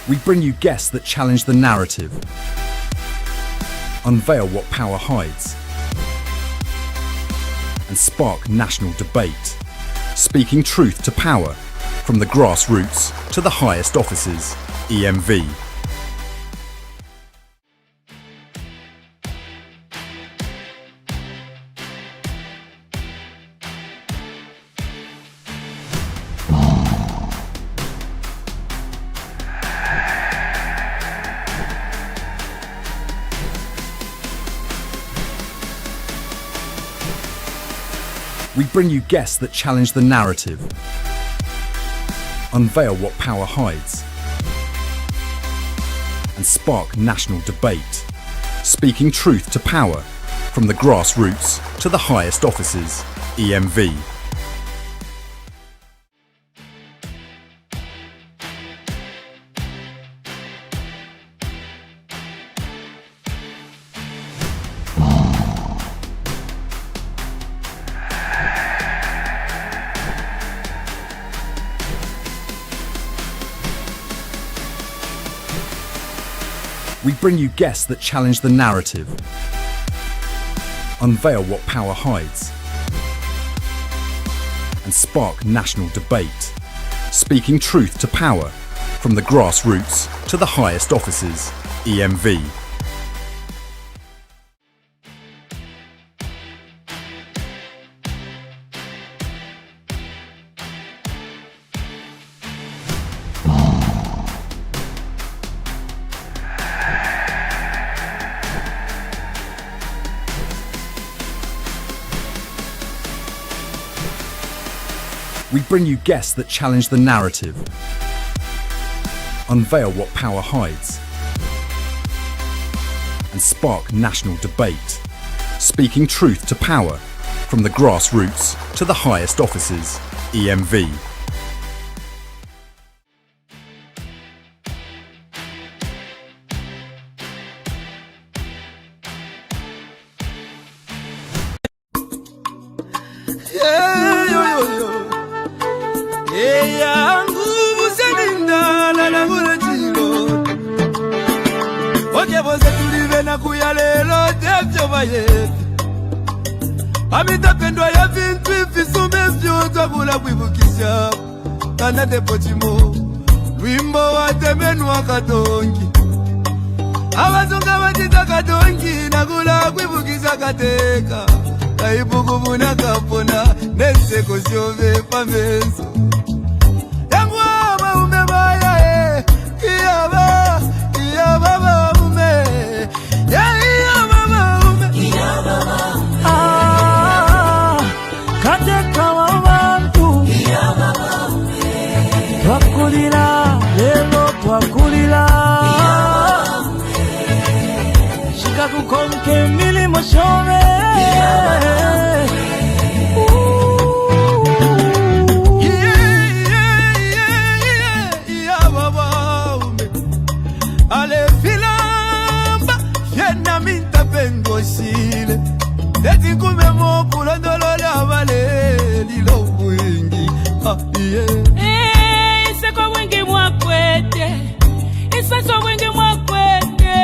We bring you guests that challenge the narrative, unveil what power hides, and spark national debate, speaking truth to power, from the grassroots to the highest offices. EMV. We bring you guests that challenge the narrative, unveil what power hides, and spark national debate, speaking truth to power, from the grassroots to the highest offices. EMV. We bring you guests that challenge the narrative, unveil what power hides, and spark national debate, speaking truth to power, from the grassroots to the highest offices. EMV. We bring you guests that challenge the narrative, unveil what power hides, and spark national debate, speaking truth to power, from the grassroots to the highest offices. EMV. Amitapendwa ya vintu ifisume vyote kula kuibukisha Kana depotimo Wimbo wa temenwa katongi Abazunga watita katongi Nakula kuibukisha kateka Kaibukubuna kapona Neseko siove pamenso Yangu ama umebaya Iyaba ume Iyaba ume Kateka wa bantu twakulira lelo twakulira shika kukonke milimo shove ale filamba yena minta pengo sile Deti kume mokula dolola vale lilo wingi Iseko wingi mwakwete Iseso wingi mwakwete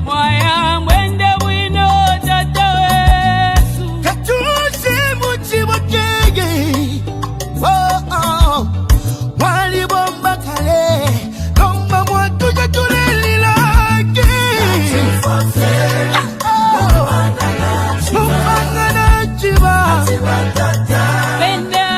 Mwaya mwende wino tata wesu Katushi muchi wakege Wali bomba kale Lomba mwatu jatuleli laki Penda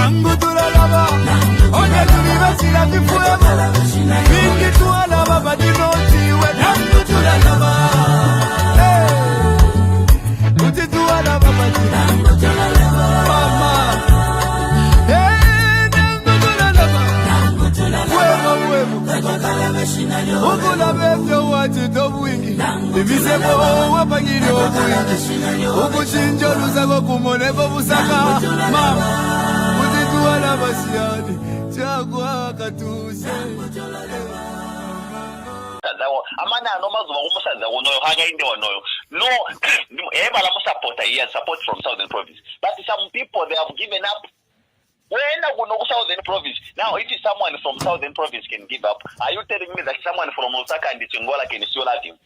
nangu tulalaba onye tulibasira kifuemo bingi tualaba badinotiwe nangu tulalaba uti tualaba badinotiwe nangu tulalaba mama nangu tulalaba nangu tulalaba ukula bebyo watu dobwingi ibisebo wapangiri obwingi ukuchinja lusako kumonebo busaka mama utituwala basiyani chakwa katuse amana anomazuva kumusadza unoyo hakainde wanoyo no ebala musapota here support from southern province but some people they have given up. When I go to southern province, now if someone from southern province can give up, are you telling me that someone from Osaka and Chingola can still love him?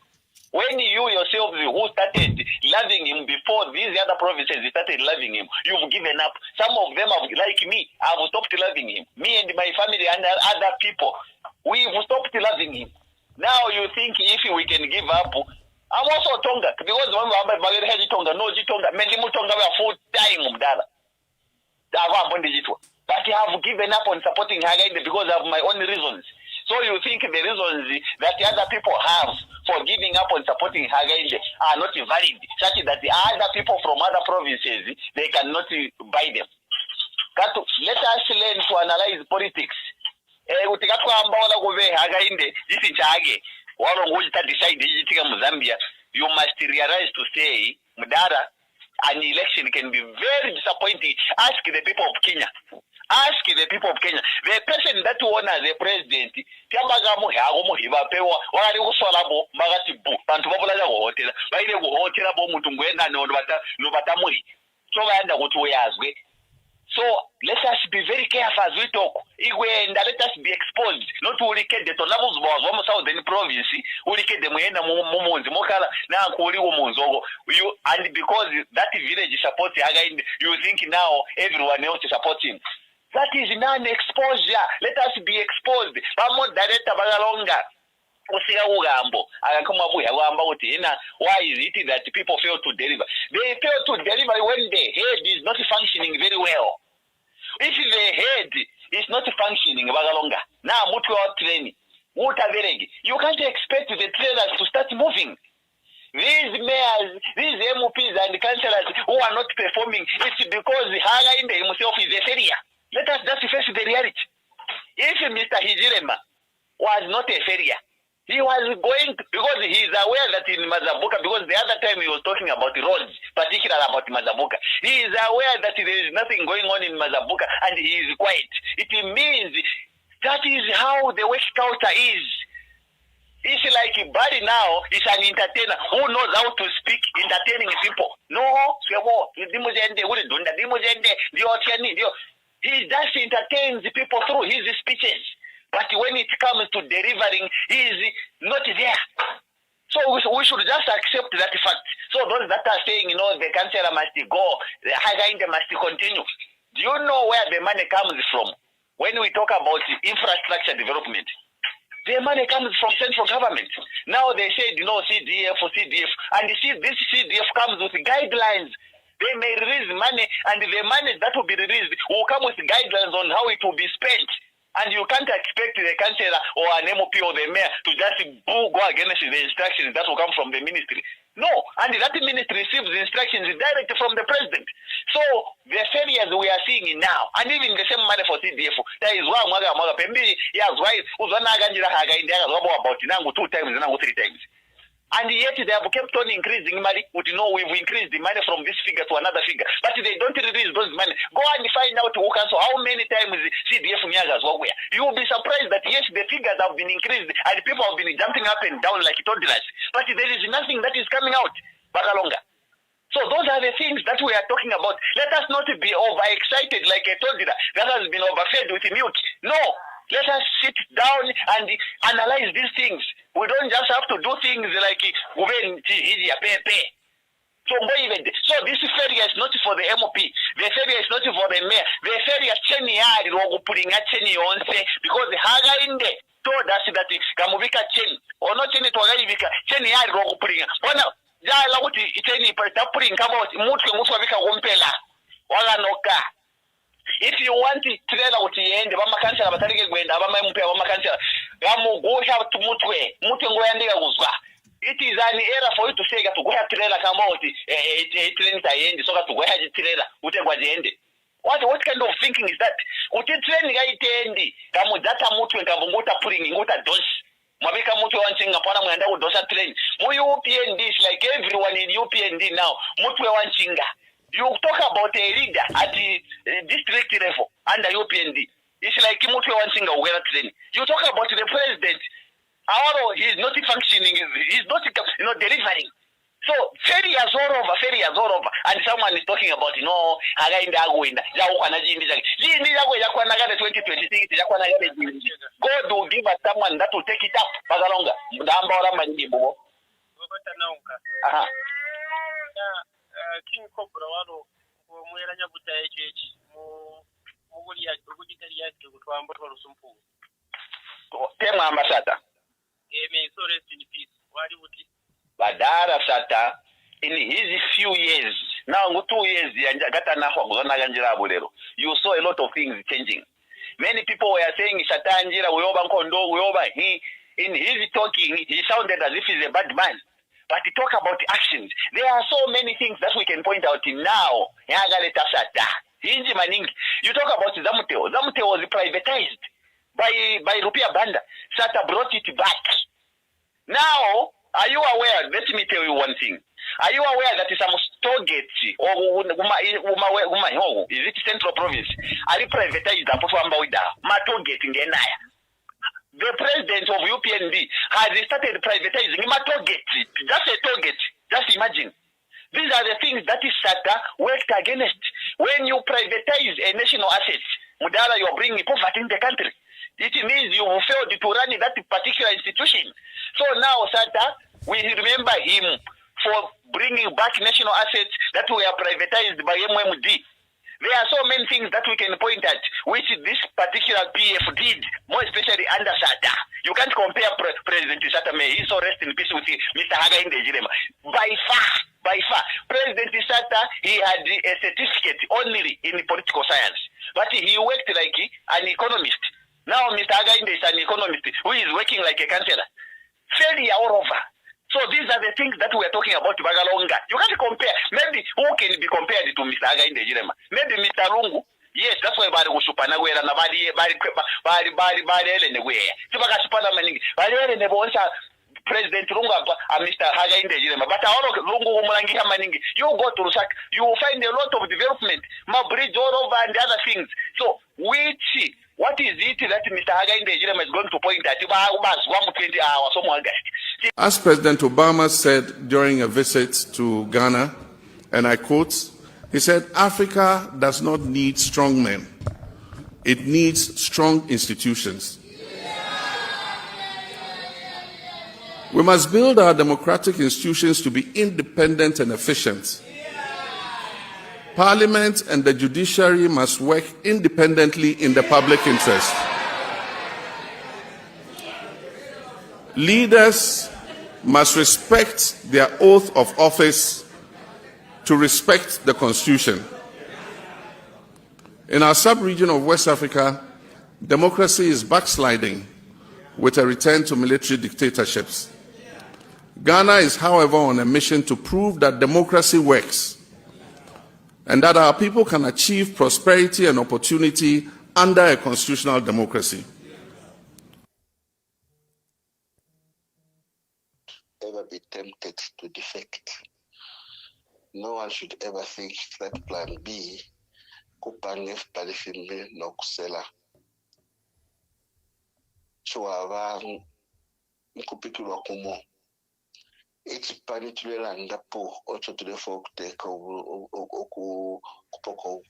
When you yourselves who started loving him before these other provinces started loving him, you've given up. Some of them have, like me, have stopped loving him. Me and my family and other people, we've stopped loving him. Now you think if we can give up, I'm also Tonga, because when I'm Tonga, no Tonga, many Tonga were full time Mdala. But I have given up on supporting Hagainde because of my own reasons. So you think the reasons that the other people have for giving up on supporting Hagainde are not valid, such that the other people from other provinces, they cannot buy them. Let us learn to analyze politics. You must realize to say, Mudara, an election can be very disappointing. Ask the people of Kenya. Ask the people of Kenya. The person that won as the president, so let us be very careful as we talk. And let us be exposed. Not to wicked the Tonabos was one southern province, wicked the Muena Momons, Mokala, now you and because that village supports Hagainde, you think now everyone else is supporting. That is non-exposure. Let us be exposed. Why is it that people fail to deliver? They fail to deliver when the head is not functioning very well. If the head is not functioning, now training, you can't expect the trailers to start moving. These mayors, these MPs and councillors who are not performing, it's because Hagainde himself is a failure. Let us just face the reality. If Mr. Hijirema was not a failure, he was going, because he is aware that in Mazabuka, because the other time he was talking about roads, particularly about Mazabuka, he is aware that there is nothing going on in Mazabuka and he is quiet. It means that is how the work culture is. It's like Bari now is an entertainer who knows how to speak entertaining people. No, he just entertains people through his speeches. But when it comes to delivering, he is not there. So we should just accept that fact. So those that are saying, the councillor must go, the Hagainde must continue. Do you know where the money comes from? When we talk about infrastructure development, the money comes from central government. Now they said, CDF, and this CDF comes with guidelines. They may release money, and the money that will be released will come with guidelines on how it will be spent. And you can't expect the councillor or an MOP or the mayor to just go against the instructions that will come from the ministry. No, and that ministry receives instructions directly from the president. So the failures we are seeing now, and even the same money for CDF, that is why about 2 times, 3 times. And yet they have kept on increasing money. We've increased the money from this figure to another figure. But they don't release those money. Go and find out who can, so how many times CDF Nyagas were where. You will be surprised that yes, the figures have been increased and people have been jumping up and down like toddlers. But there is nothing that is coming out. Bagalonga. So those are the things that we are talking about. Let us not be overexcited like a toddler that has been overfed with milk. No. Let us sit down and analyze these things. We don't just have to do things like so this failure is not for the MOP. The failure is not for the mayor. The failure is because the Hagainde told us that Kamubika Chen or not Chen Twagayika Chen Yard Rogupuringa. Jala Cheni Patapuring come out Mutu Musavika Wompela. Wala Noka. If you want it, trailer uti ende bamakansela batalike gwenda abamayimupe abamakansela gamugusha mutwe ngoyandika kuzwa. It is an error for you to say that to go ahead trailer come out train tayendi so to go ahead trailer utegwa jende. What kind of thinking is that? Uti train gaitendi gamudata mutwe ngavunguta pulling nguta dos. Mabika mutwe wanchinga pana mwenda kudosa train. Mu UPND is like everyone in UPND now. Mutwe wanchinga. You talk about a leader at the district level under UPND. It's like mutwe wanchinga ugera train. You talk about the president. He is not functioning. He is not, delivering. So failure is all over. And someone is talking about, againda agwenda. Yakwana jindi zake. Jindi zako yakwana gale 2026. Yakwana gale jindi. God will give us someone that will take it up. Bagalonga. Mdamba ora manji bubo. Aha. King Cobra wano mwera nyabuta echechi muguli ya kutwamba twarusumpu. Tema ambassador. May so rest in peace. Wali wuti. Badara Sata, in his few years, now 2 years, you saw a lot of things changing. Many people were saying Shatanjira, Uyoba Kondo, Uyoba, in his talking, he sounded as if he's a bad man. But he talk about actions. There are so many things that we can point out in now. You talk about Zamuteo. Zamuteo was privatized by Rupia Banda. Sata brought it back. Now, are you aware? Let me tell you one thing. Are you aware that some Stogate or is it Central Province? Are you privatized? Matogate in Genaya. The president of UPND has started privatizing Matogate. Just a target. Just imagine. These are the things that is Sata worked against. When you privatize a national asset, Mudala, you're bringing poverty in the country. It means you failed to run that particular institution. So now, Sata, we remember him for bringing back national assets that were privatized by MMD. There are so many things that we can point at, which this particular PF did, more especially under Sata. You can't compare President Sata May. He's so rest in peace with Mr. Haga in the Jirema. By far, President Sata, he had a certificate only in political science, but he worked like an economist. Now Mr. Haga is an economist who is working like a counselor. Failure all over. So these are the things that we are talking about Bagalonga. You can't compare. Maybe who can be compared to Mr. Haga in the Jirema? Maybe Mr. Lungu. Yes, that's why bari kushupana gwera na bari ele ne gwera. Tibaka shupana maningi. Bari ele ne bonsa President Lungu Mr. Haga in the Jirema. But all of Lungu umulangiha maningi. You go to Rusak, you will find a lot of development. Ma bridge all over and the other things. So what is it that Mr. Haga in the Jirema is going to point at? As President Obama said during a visit to Ghana, and I quote, he said, Africa does not need strong men. It needs strong institutions. We must build our democratic institutions to be independent and efficient. Parliament and the judiciary must work independently in the public interest. Leaders must respect their oath of office to respect the Constitution. In our sub-region of West Africa, democracy is backsliding with a return to military dictatorships. Ghana is, however, on a mission to prove that democracy works and that our people can achieve prosperity and opportunity under a constitutional democracy. Ever be tempted to defect. No one should ever think that plan B kupangef palifimbe no kusela. Chwava nkupikilwa kumo. Ekipani tulelanda po ocho tulefo okuteka kupoko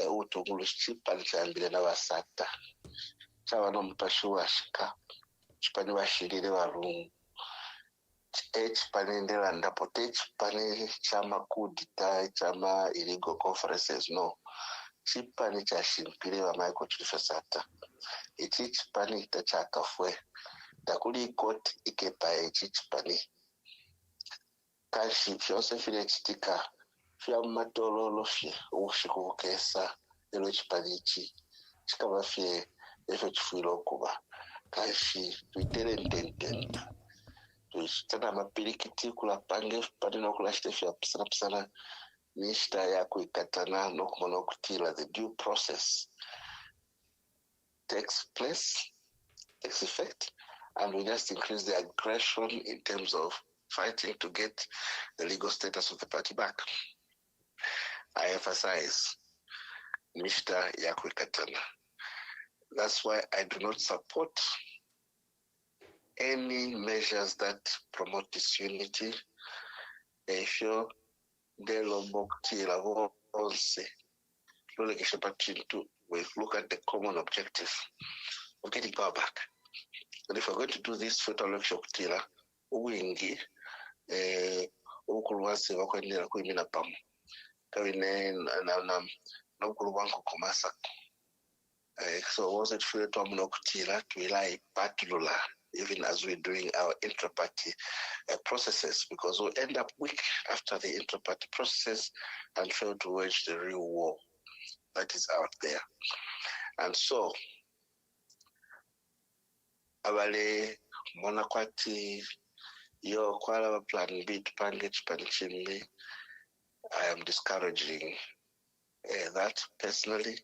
utungulu chipani chambile na wasata. Chawa no mpashu washika. Chipani washirire warungu. Chipani ndelanda po chipani chama kudita chama illegal conferences no. Chipani cha shimpile wa maiko tulifasata. Chipani itachaka fwe. Takuli ikoti ikepa chipani. Kashi fyose file chitika fya matololo fye ushikuvukesa elo chipani ichi chikavafye efo chifuile okuba kashi tuitere ntententa tuichitana mapirikiti kulapange pani nokulashitefya pisana nishita yako ikatana nokumona okutila the due process takes effect, and we just increase the aggression in terms of fighting to get the legal status of the party back. I emphasize, Mr. Yakwikatana. That's why I do not support any measures that promote disunity. If you we look at the common objective of getting power back. And if we're going to do this fatal election kutila uwingi ukulwasi wakwendera kuimina pamu kawine na ukulu wangu kumasa so was it fair to amuna kutila to rely particular even as we're doing our intra-party processes, because we'll end up weak after the intra-party processes and fail to wage the real war that is out there. And so abale mona kwati yo kwala plan B tupange chipani chimbi, I am discouraging that personally,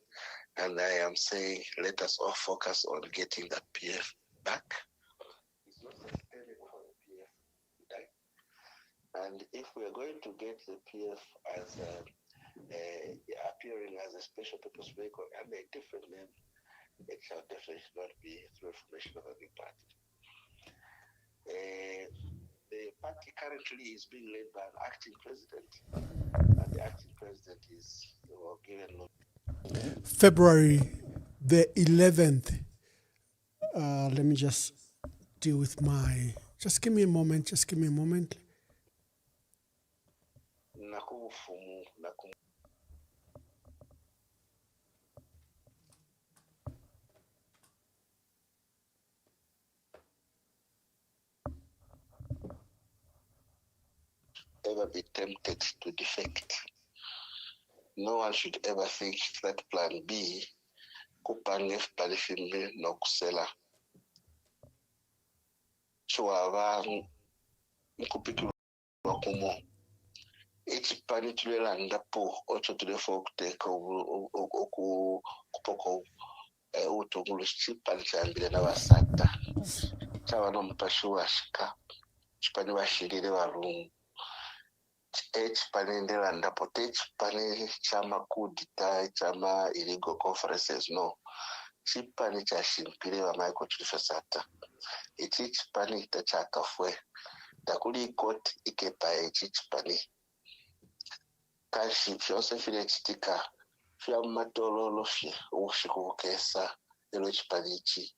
and I am saying let us all focus on getting that PF back. It's not sustainable for the PF to die. And if we are going to get the PF as appearing as a special purpose vehicle and a different name, it shall definitely not be through formation of a new party. The party currently is being led by an acting president, and the acting president is given February the 11th. Let me just deal with my. Just give me a moment. Ever be tempted to defect. No one should ever think that plan B kupange palifimbe no kusela. Chwava nkupiki wakumo. Each pani tulelanda po ocho tulefo kuteka kupoko utungulu chipani chambile na wasata. Chawa no mpashu washika. Chipani washirire warungu. Chipani ndapo chipani chama kudita chama illegal conferences no chipani cha shimpire wa Michael Chifasata ichi chipani itachakafwe takuli court ikepa chipani kashi fyose file chitika fya matololo fye ushikukesa elo chipani ichi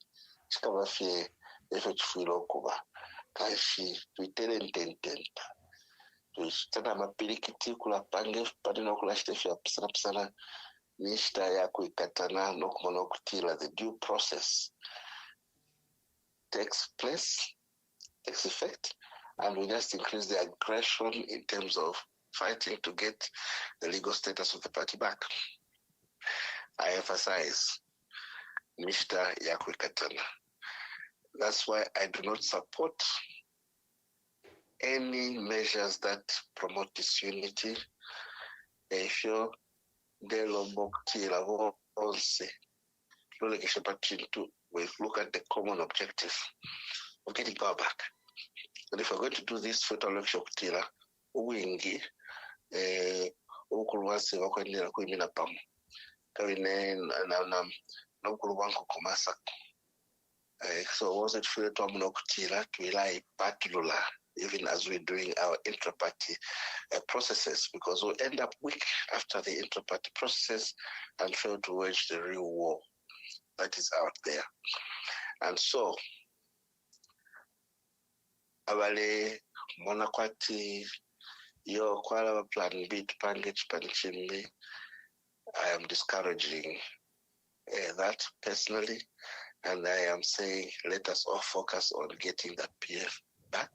chikaba fye efo chifuilo okuba kashi tuitere ntententa tuichitana mapirikiti kulapange pani nokulashitefya pisana nishita yako ikatana nokumona okutila the due process takes effect, and we just increase the aggression in terms of fighting to get the legal status of the party back. I emphasize nishita yako ikatana. That's why I do not support any measures that promote disunity. If you we look at the common objective of getting power back. And if we're going to do this fatal election kutila uwingi ukulwasi wakwendera kuimina pamu kawine na ukulu wangu kumasa so was it fair to amuna kutila to rely particular even as we're doing our intra-party processes, because we'll end up weak after the intra-party processes and fail to wage the real war that is out there. And so, abale mona kwati yo kwala plan B tupange chipani chimbi, I am discouraging that personally, and I am saying let us all focus on getting that PF back.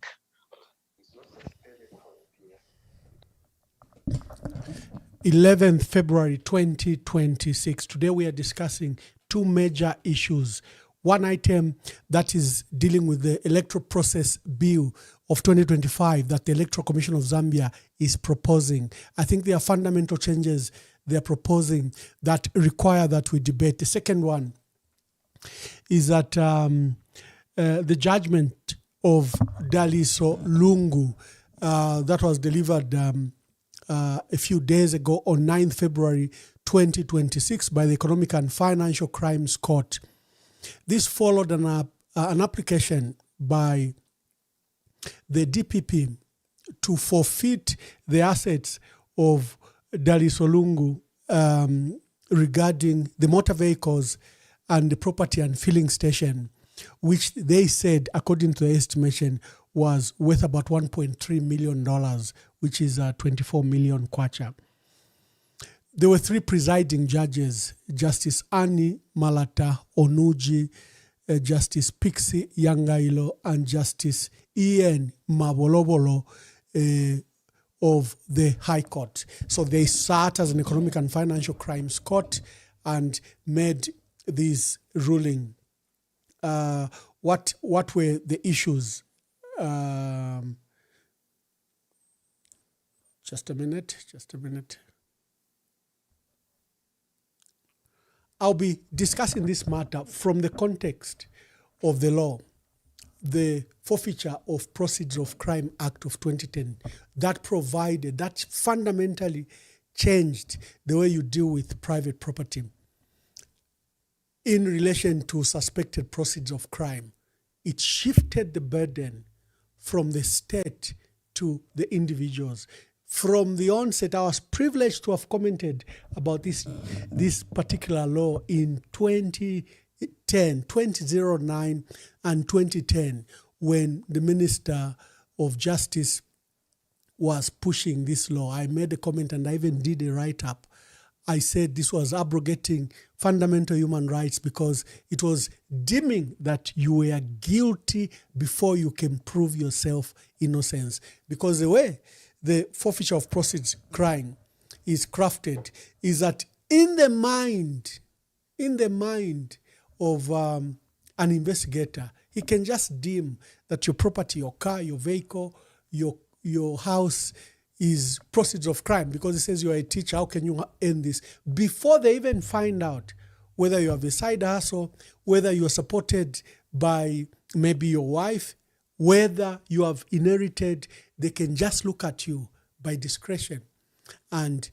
11th February 2026. Today we are discussing two major issues. One item that is dealing with the electoral process bill of 2025 that the Electoral Commission of Zambia is proposing. I think there are fundamental changes they are proposing that require that we debate. The second one is that the judgment of Daliso Lungu that was delivered a few days ago on 9th February 2026 by the Economic and Financial Crimes Court. This followed an application by the DPP to forfeit the assets of Daliso Lungu regarding the motor vehicles and the property and filling station, which they said, according to the estimation, was worth about $1.3 million, which is 24 million kwacha. There were three presiding judges, Justice Annie Malata Onuji, Justice Pixie Yangailo, and Justice Ian Mabolobolo of the High Court. So they sat as an Economic and Financial Crimes Court and made this ruling. What were the issues? Just a minute. I'll be discussing this matter from the context of the law, the Forfeiture of Proceeds of Crime Act of 2010, that fundamentally changed the way you deal with private property in relation to suspected proceeds of crime. It shifted the burden from the state to the individuals. From the onset, I was privileged to have commented about this particular law in 2009 and 2010, when the Minister of Justice was pushing this law. I made a comment and I even did a write-up. I said this was abrogating fundamental human rights because it was deeming that you were guilty before you can prove yourself innocence. Because the way the forfeiture of proceeds crime is crafted is that in the mind of an investigator, he can just deem that your property, your car, your vehicle, your house is proceeds of crime because he says you are a teacher. How can you earn this? Before they even find out whether you have a side hustle, whether you are supported by maybe your wife, whether you have inherited, they can just look at you by discretion and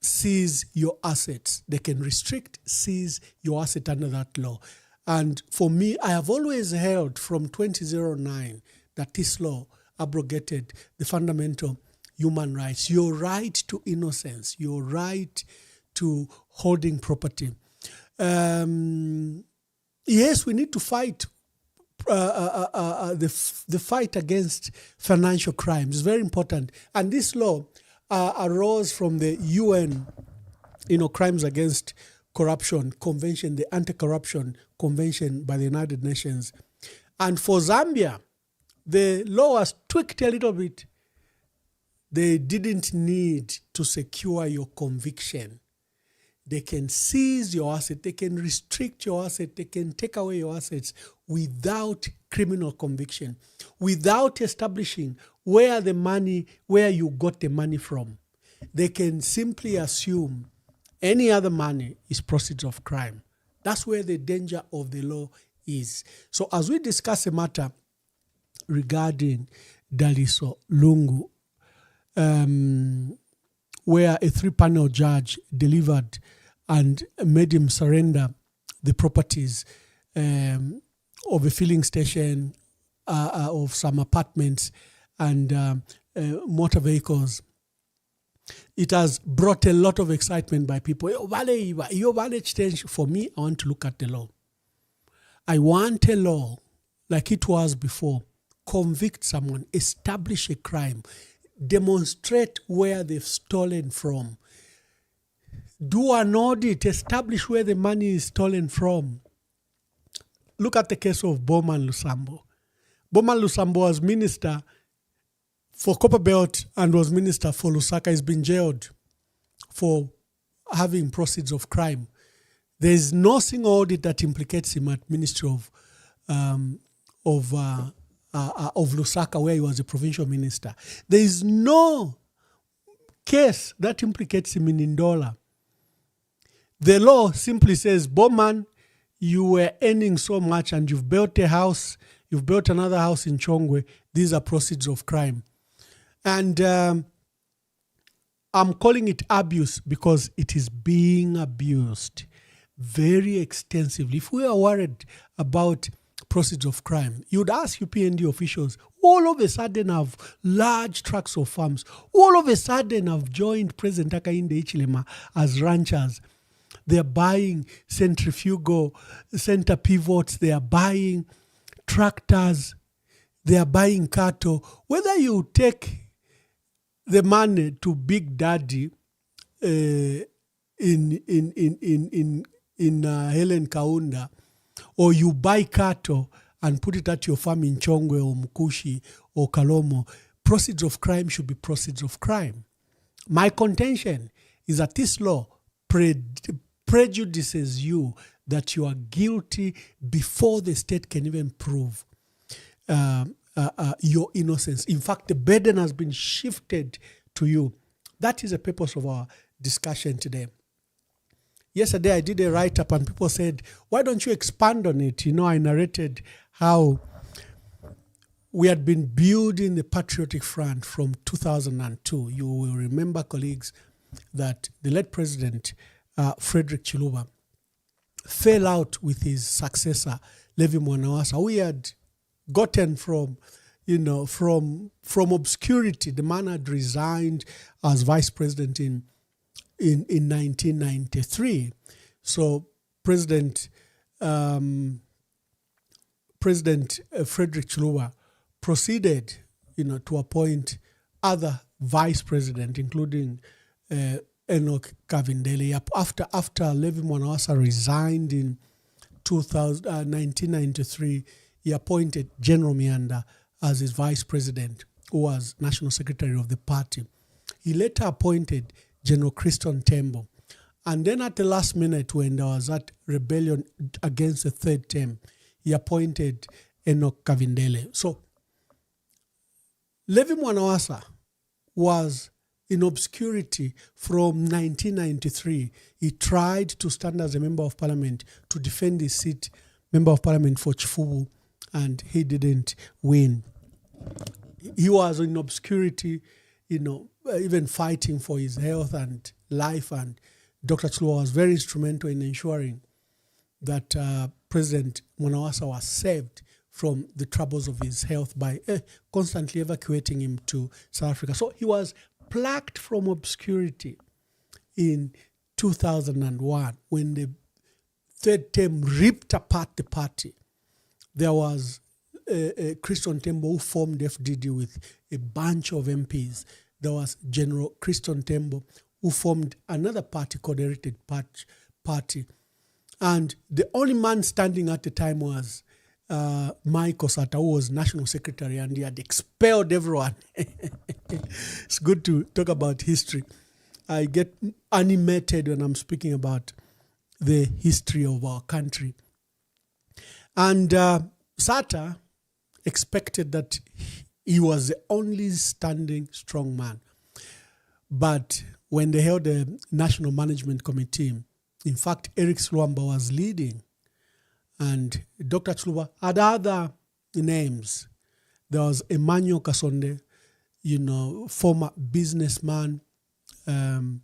seize your assets. They can restrict, seize your asset under that law. And for me, I have always held from 2009 that this law abrogated the fundamental human rights, your right to innocence, your right to holding property. Yes, we need to fight the fight against financial crimes. It's very important. And this law arose from the UN, Crimes Against Corruption Convention, the Anti-Corruption Convention by the United Nations. And for Zambia, the law was tweaked a little bit. They didn't need to secure your conviction. They can seize your asset, they can restrict your asset, they can take away your assets without criminal conviction, without establishing where you got the money from. They can simply assume any other money is proceeds of crime. That's where the danger of the law is. So as we discuss a matter regarding Daliso Lungu, where a 3-panel judge delivered and made him surrender the properties of a filling station, of some apartments and motor vehicles. It has brought a lot of excitement by people. For me, I want to look at the law. I want a law like it was before. Convict someone, establish a crime, demonstrate where they've stolen from, do an audit, establish where the money is stolen from. Look at the case of Bowman Lusambo. Bowman Lusambo was minister for Copperbelt and was minister for Lusaka. He's been jailed for having proceeds of crime. There is no single audit that implicates him at Ministry of Lusaka, where he was a provincial minister. There is no case that implicates him in Ndola. The law simply says, Bowman, you were earning so much and you've built a house, you've built another house in Chongwe. These are proceeds of crime. And I'm calling it abuse because it is being abused very extensively. If we are worried about proceeds of crime, you'd ask UPND officials, all of a sudden have large tracts of farms, all of a sudden have joined President Hakainde Hichilema as ranchers. They're buying centrifugal center pivots, they are buying tractors, they are buying cattle. Whether you take the money to Big Daddy in Helen Kaunda, or you buy cattle and put it at your farm in Chongwe or Mkushi or Kalomo, proceeds of crime should be proceeds of crime. My contention is that this law prejudices you that you are guilty before the state can even prove your innocence. In fact, the burden has been shifted to you. That is the purpose of our discussion today. Yesterday, I did a write-up and people said, why don't you expand on it? You know, I narrated how we had been building the Patriotic Front from 2002. You will remember, colleagues, that the late President Frederick Chiluba fell out with his successor, Levi Mwanawasa. We had gotten from obscurity. The man had resigned as vice president in 1993. So President Frederick Chiluba proceeded, to appoint other vice president, including Enoch Kavindele. After Levi Mwanawasa resigned in 1993, he appointed General Mianda as his vice president, who was national secretary of the party. He later appointed General Christon Tembo. And then at the last minute, when there was that rebellion against the third term, he appointed Enoch Kavindele. So Levi Mwanawasa was in obscurity from 1993. He tried to stand as a member of parliament to defend his seat, member of parliament for Chifubu, and he didn't win. He was in obscurity, even fighting for his health and life, and Dr. Chiluba was very instrumental in ensuring that President Mwanawasa was saved from the troubles of his health by constantly evacuating him to South Africa. So he was plucked from obscurity in 2001 when the third term ripped apart the party. There was Christon Tembo who formed FDD with a bunch of MPs. There was General Christon Tembo who formed another party called Heritage Party. And the only man standing at the time was Mike Osata, who was national secretary, and he had expelled everyone. It's good to talk about history. I get animated when I'm speaking about the history of our country. And Sata expected that he was the only standing strong man. But when they held a national management committee, in fact, Eric Sluamba was leading, and Dr. Chiluba had other names. There was Emmanuel Kasonde, former businessman and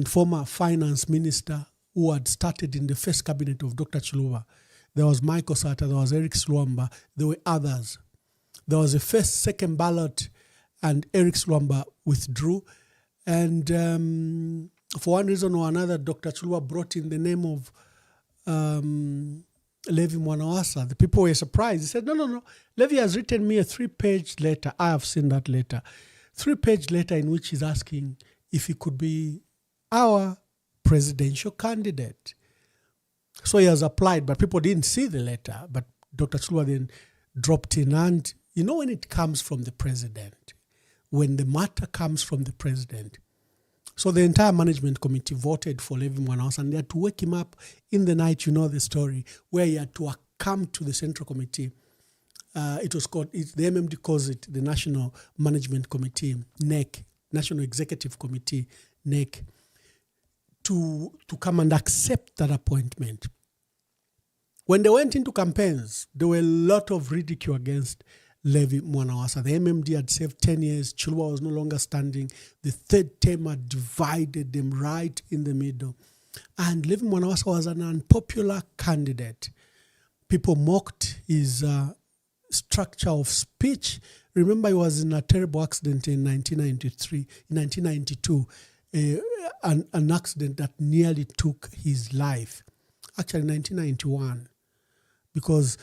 former finance minister who had started in the first cabinet of Dr. Chiluba. There was Michael Sata, there was Eric Sluamba, there were others. There was a first, second ballot, and Eric Sluamba withdrew. And for one reason or another, Dr. Chiluba brought in the name of Levi Mwanawasa. The people were surprised. He said, no. Levi has written me a 3-page letter. I have seen that letter. 3-page letter in which he's asking if he could be our presidential candidate. So he has applied, but people didn't see the letter. But Dr. Chiluba then dropped in. And when it comes from the president, when the matter comes from the president, So the entire management committee voted for Levi Mwanawasa, and they had to wake him up in the night, you know the story, where he had to come to the Central Committee. It was called, the MMD calls it the National Management Committee, NEC, National Executive Committee, NEC, to come and accept that appointment. When they went into campaigns, there were a lot of ridicule against Levi Mwanawasa. The MMD had served 10 years. Chilwa was no longer standing. The third term had divided them right in the middle. And Levi Mwanawasa was an unpopular candidate. People mocked his structure of speech. Remember, he was in a terrible accident in 1992, an accident that nearly took his life. Actually, 1991, because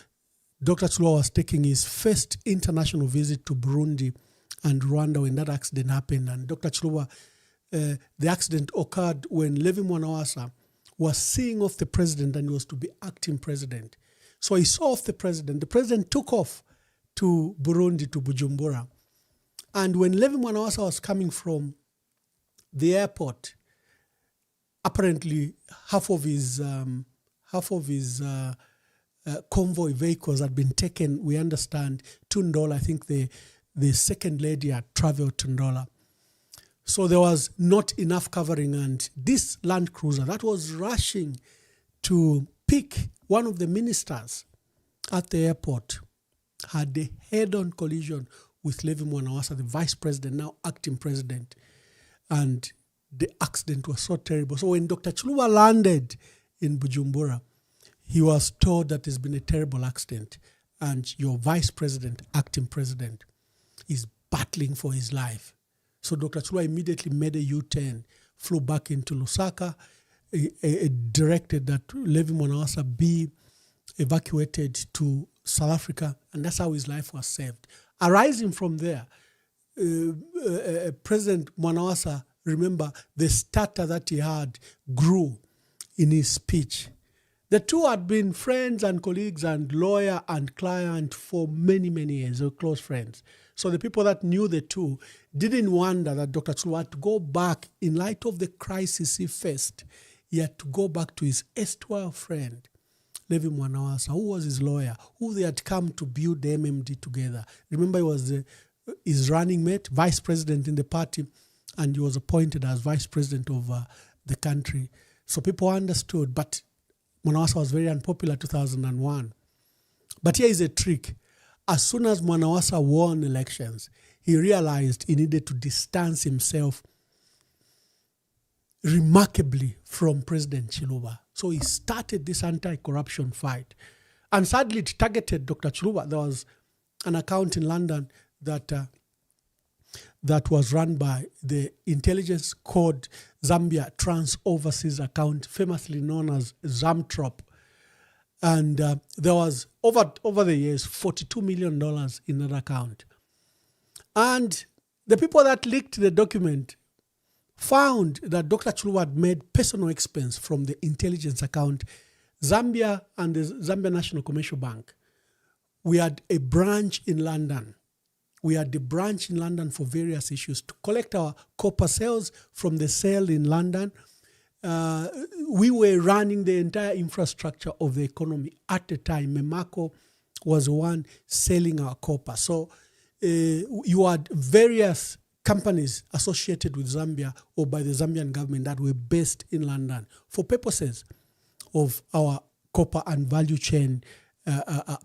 Dr. Chilwa was taking his first international visit to Burundi and Rwanda when that accident happened. And Dr. Chilwa, the accident occurred when Levi Mwanawasa was seeing off the president and he was to be acting president. So he saw off the president. The president took off to Burundi, to Bujumbura. And when Levi Mwanawasa was coming from the airport, apparently half of his convoy vehicles had been taken, we understand, to Ndola. I think the second lady had traveled to Ndola. So there was not enough covering, and this Land Cruiser that was rushing to pick one of the ministers at the airport had a head-on collision with Levi Mwanawasa, the vice president, now acting president. And the accident was so terrible. So when Dr. Chilwa landed in Bujumbura, he was told that there's been a terrible accident and your vice president, acting president, is battling for his life. So Dr. Chilwa immediately made a U-turn, flew back into Lusaka, directed that Levi Mwanawasa be evacuated to South Africa, and that's how his life was saved. Arising from there, President Mwanawasa, remember, the stutter that he had grew in his speech. The two had been friends and colleagues and lawyer and client for many, many years. They were close friends. So the people that knew the two didn't wonder that Dr. Chilwa had to go back in light of the crisis he faced. He had to go back to his erstwhile friend, Levi Mwanawasa, who was his lawyer, who they had come to build the MMD together. Remember, he was his running mate, vice president in the party, and he was appointed as vice president of the country. So people understood, but Mwanawasa was very unpopular in 2001. But here is a trick. As soon as Mwanawasa won elections, he realized he needed to distance himself remarkably from President Chilwa. So he started this anti-corruption fight. And sadly, it targeted Dr. Chilwa. There was an account in London that was run by the intelligence code Zambia Trans Overseas account, famously known as Zamtrop. And there was, over the years, $42 million in that account. And the people that leaked the document found that Dr. Chilwa had made personal expense from the intelligence account. Zambia and the Zambia National Commercial Bank, we had a branch in London. We had the branch in London for various issues to collect our copper sales from the sale in London. We were running the entire infrastructure of the economy at the time. Memako was the one selling our copper. So you had various companies associated with Zambia or by the Zambian government that were based in London for purposes of our copper and value chain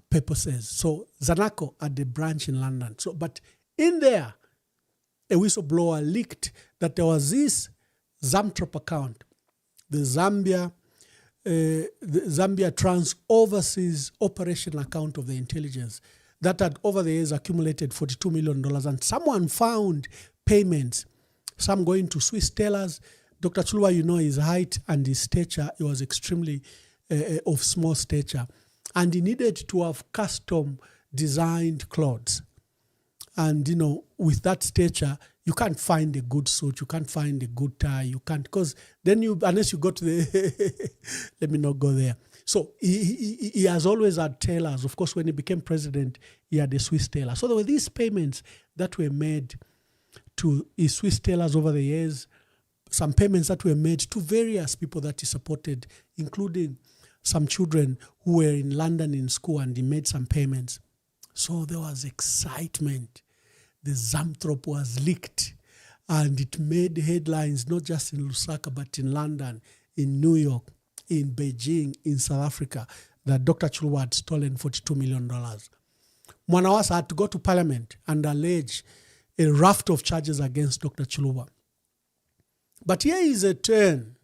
purposes. So Zanaco had the branch in London. So, but in there, a whistleblower leaked that there was this Zamtrop account, the Zambia Trans Overseas Operation account of the intelligence, that had over the years accumulated $42 million. And someone found payments, some going to Swiss tailors. Dr. Chilwa, you know his height and his stature. He was extremely of small stature. And he needed to have custom designed clothes. And, you know, with that stature, you can't find a good suit. You can't find a good tie. You can't, because then unless you go to the, let me not go there. So he has always had tailors. Of course, when he became president, he had a Swiss tailor. So there were these payments that were made to his Swiss tailors over the years, some payments that were made to various people that he supported, including some children who were in London in school, and he made some payments. So there was excitement. The Zamthrop was leaked, and it made headlines not just in Lusaka, but in London, in New York, in Beijing, in South Africa, that Dr. Chiluba had stolen $42 million. Mwanawasa had to go to Parliament and allege a raft of charges against Dr. Chiluba. But here is a turn.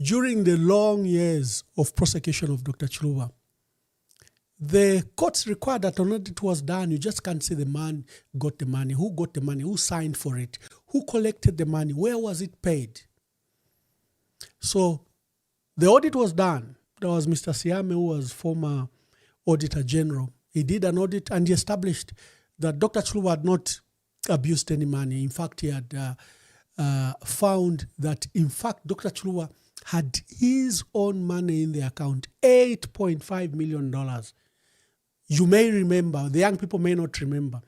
During the long years of prosecution of Dr. Chiluba, the courts required that an audit was done. You just can't say the man got the money, who signed for it, who collected the money, where was it paid. So the audit was done. There was Mr. Siame, who was former Auditor General. He did an audit and he established that Dr. Chiluba had not abused any money. In fact, he had found that, in fact, Dr. Chiluba had his own money in the account, $8.5 million. You may remember, the young people may not remember,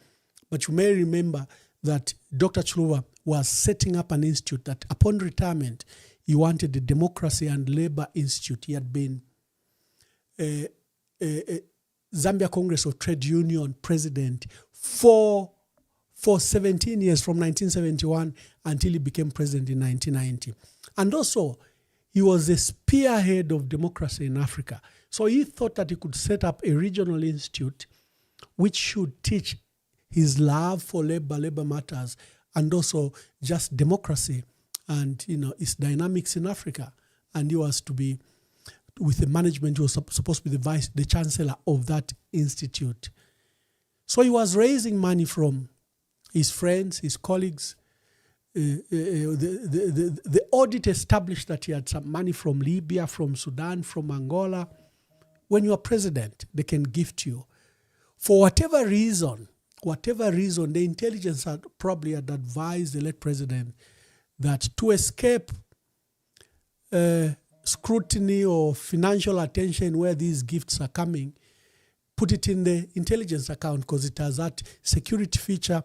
but you may remember that Dr. Chiluba was setting up an institute that upon retirement, he wanted the Democracy and Labor Institute. He had been a Zambia Congress of Trade Union president for 17 years, from 1971 until he became president in 1990. And also, he was a spearhead of democracy in Africa. So he thought that he could set up a regional institute which should teach his love for labor matters, and also just democracy and, its dynamics in Africa. And he was to be, with the management, he was supposed to be the chancellor of that institute. So he was raising money from his friends, his colleagues. The audit established that he had some money from Libya, from Sudan, from Angola. When you are president, they can gift you. For whatever reason, the intelligence had probably advised the late president that to escape scrutiny or financial attention where these gifts are coming, put it in the intelligence account because it has that security feature,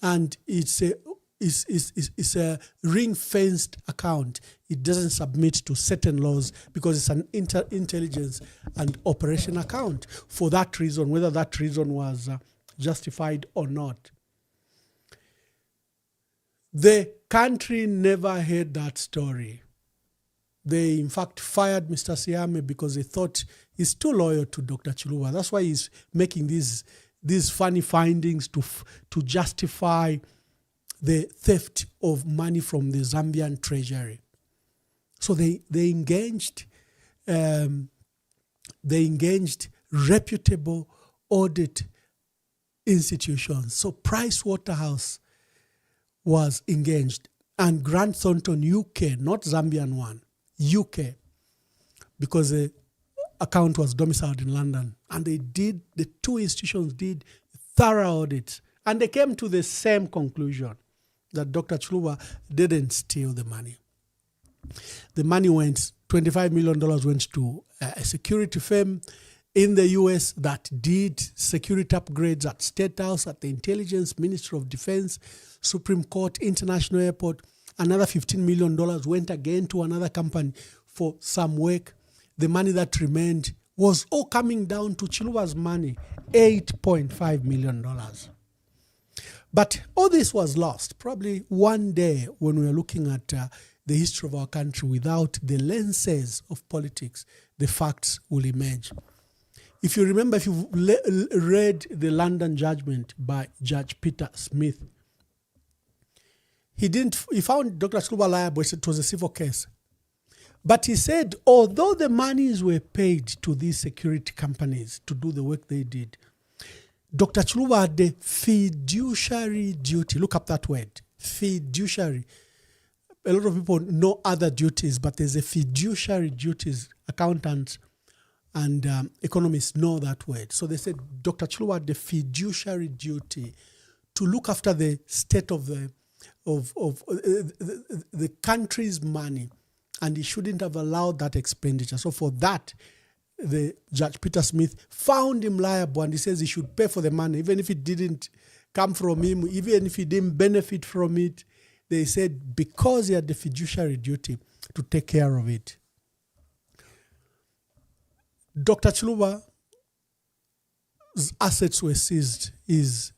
and it's a ring-fenced account. It doesn't submit to certain laws because it's an intelligence and operation account. For that reason, whether that reason was justified or not, the country never heard that story. They, in fact, fired Mr. Siame because they thought he's too loyal to Dr. Chiluba. That's why he's making these funny findings to justify the theft of money from the Zambian treasury. So they engaged reputable audit institutions. So Price Waterhouse was engaged, and Grant Thornton UK, not Zambian one, UK, because the account was domiciled in London. And the two institutions did thorough audits, and they came to the same conclusion, that Dr. Chiluba didn't steal the money. The money went, $25 million went to a security firm in the US that did security upgrades at State House, at the Intelligence, Ministry of Defense, Supreme Court, International Airport. Another $15 million went again to another company for some work. The money that remained was all coming down to Chiluba's money, $8.5 million. But all this was lost. Probably one day when we are looking at the history of our country without the lenses of politics, the facts will emerge. If you remember, if you've read the London judgment by Judge Peter Smith, he found Dr. Chiluba liable. It was a civil case. But he said, although the monies were paid to these security companies to do the work they did, Dr. Chiluba had the fiduciary duty. Look up that word, fiduciary. A lot of people know other duties, but there's a fiduciary duties. Accountants and economists know that word. So they said Dr. Chiluba had the fiduciary duty to look after the state of the country's money, and he shouldn't have allowed that expenditure. So for that, the Judge Peter Smith found him liable, and he says he should pay for the money, even if it didn't come from him, even if he didn't benefit from it. they said because he had the fiduciary duty to take care of it. Dr. Chiluba's assets were seized. His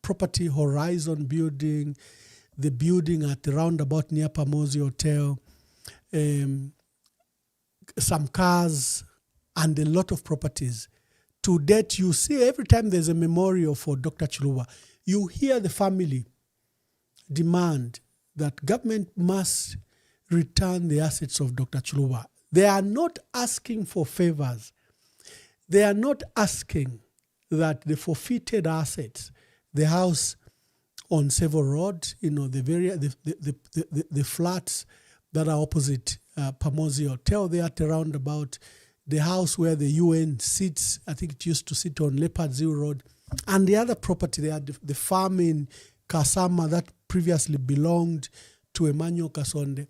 property, Horizon Building, the building at the roundabout near Pamosi Hotel, some cars, and a lot of properties. To date, you see every time there's a memorial for Dr. Chiluba, you hear the family demand that government must return the assets of Dr. Chiluba. They are not asking for favors. They are not asking that the forfeited assets, the house on Several Road, the flats that are opposite Pamosi Hotel, they are at the roundabout, the house where the UN sits, I think it used to sit on Leopard Zoo Road, and the other property, they had the farm in Kasama that previously belonged to Emmanuel Kasonde.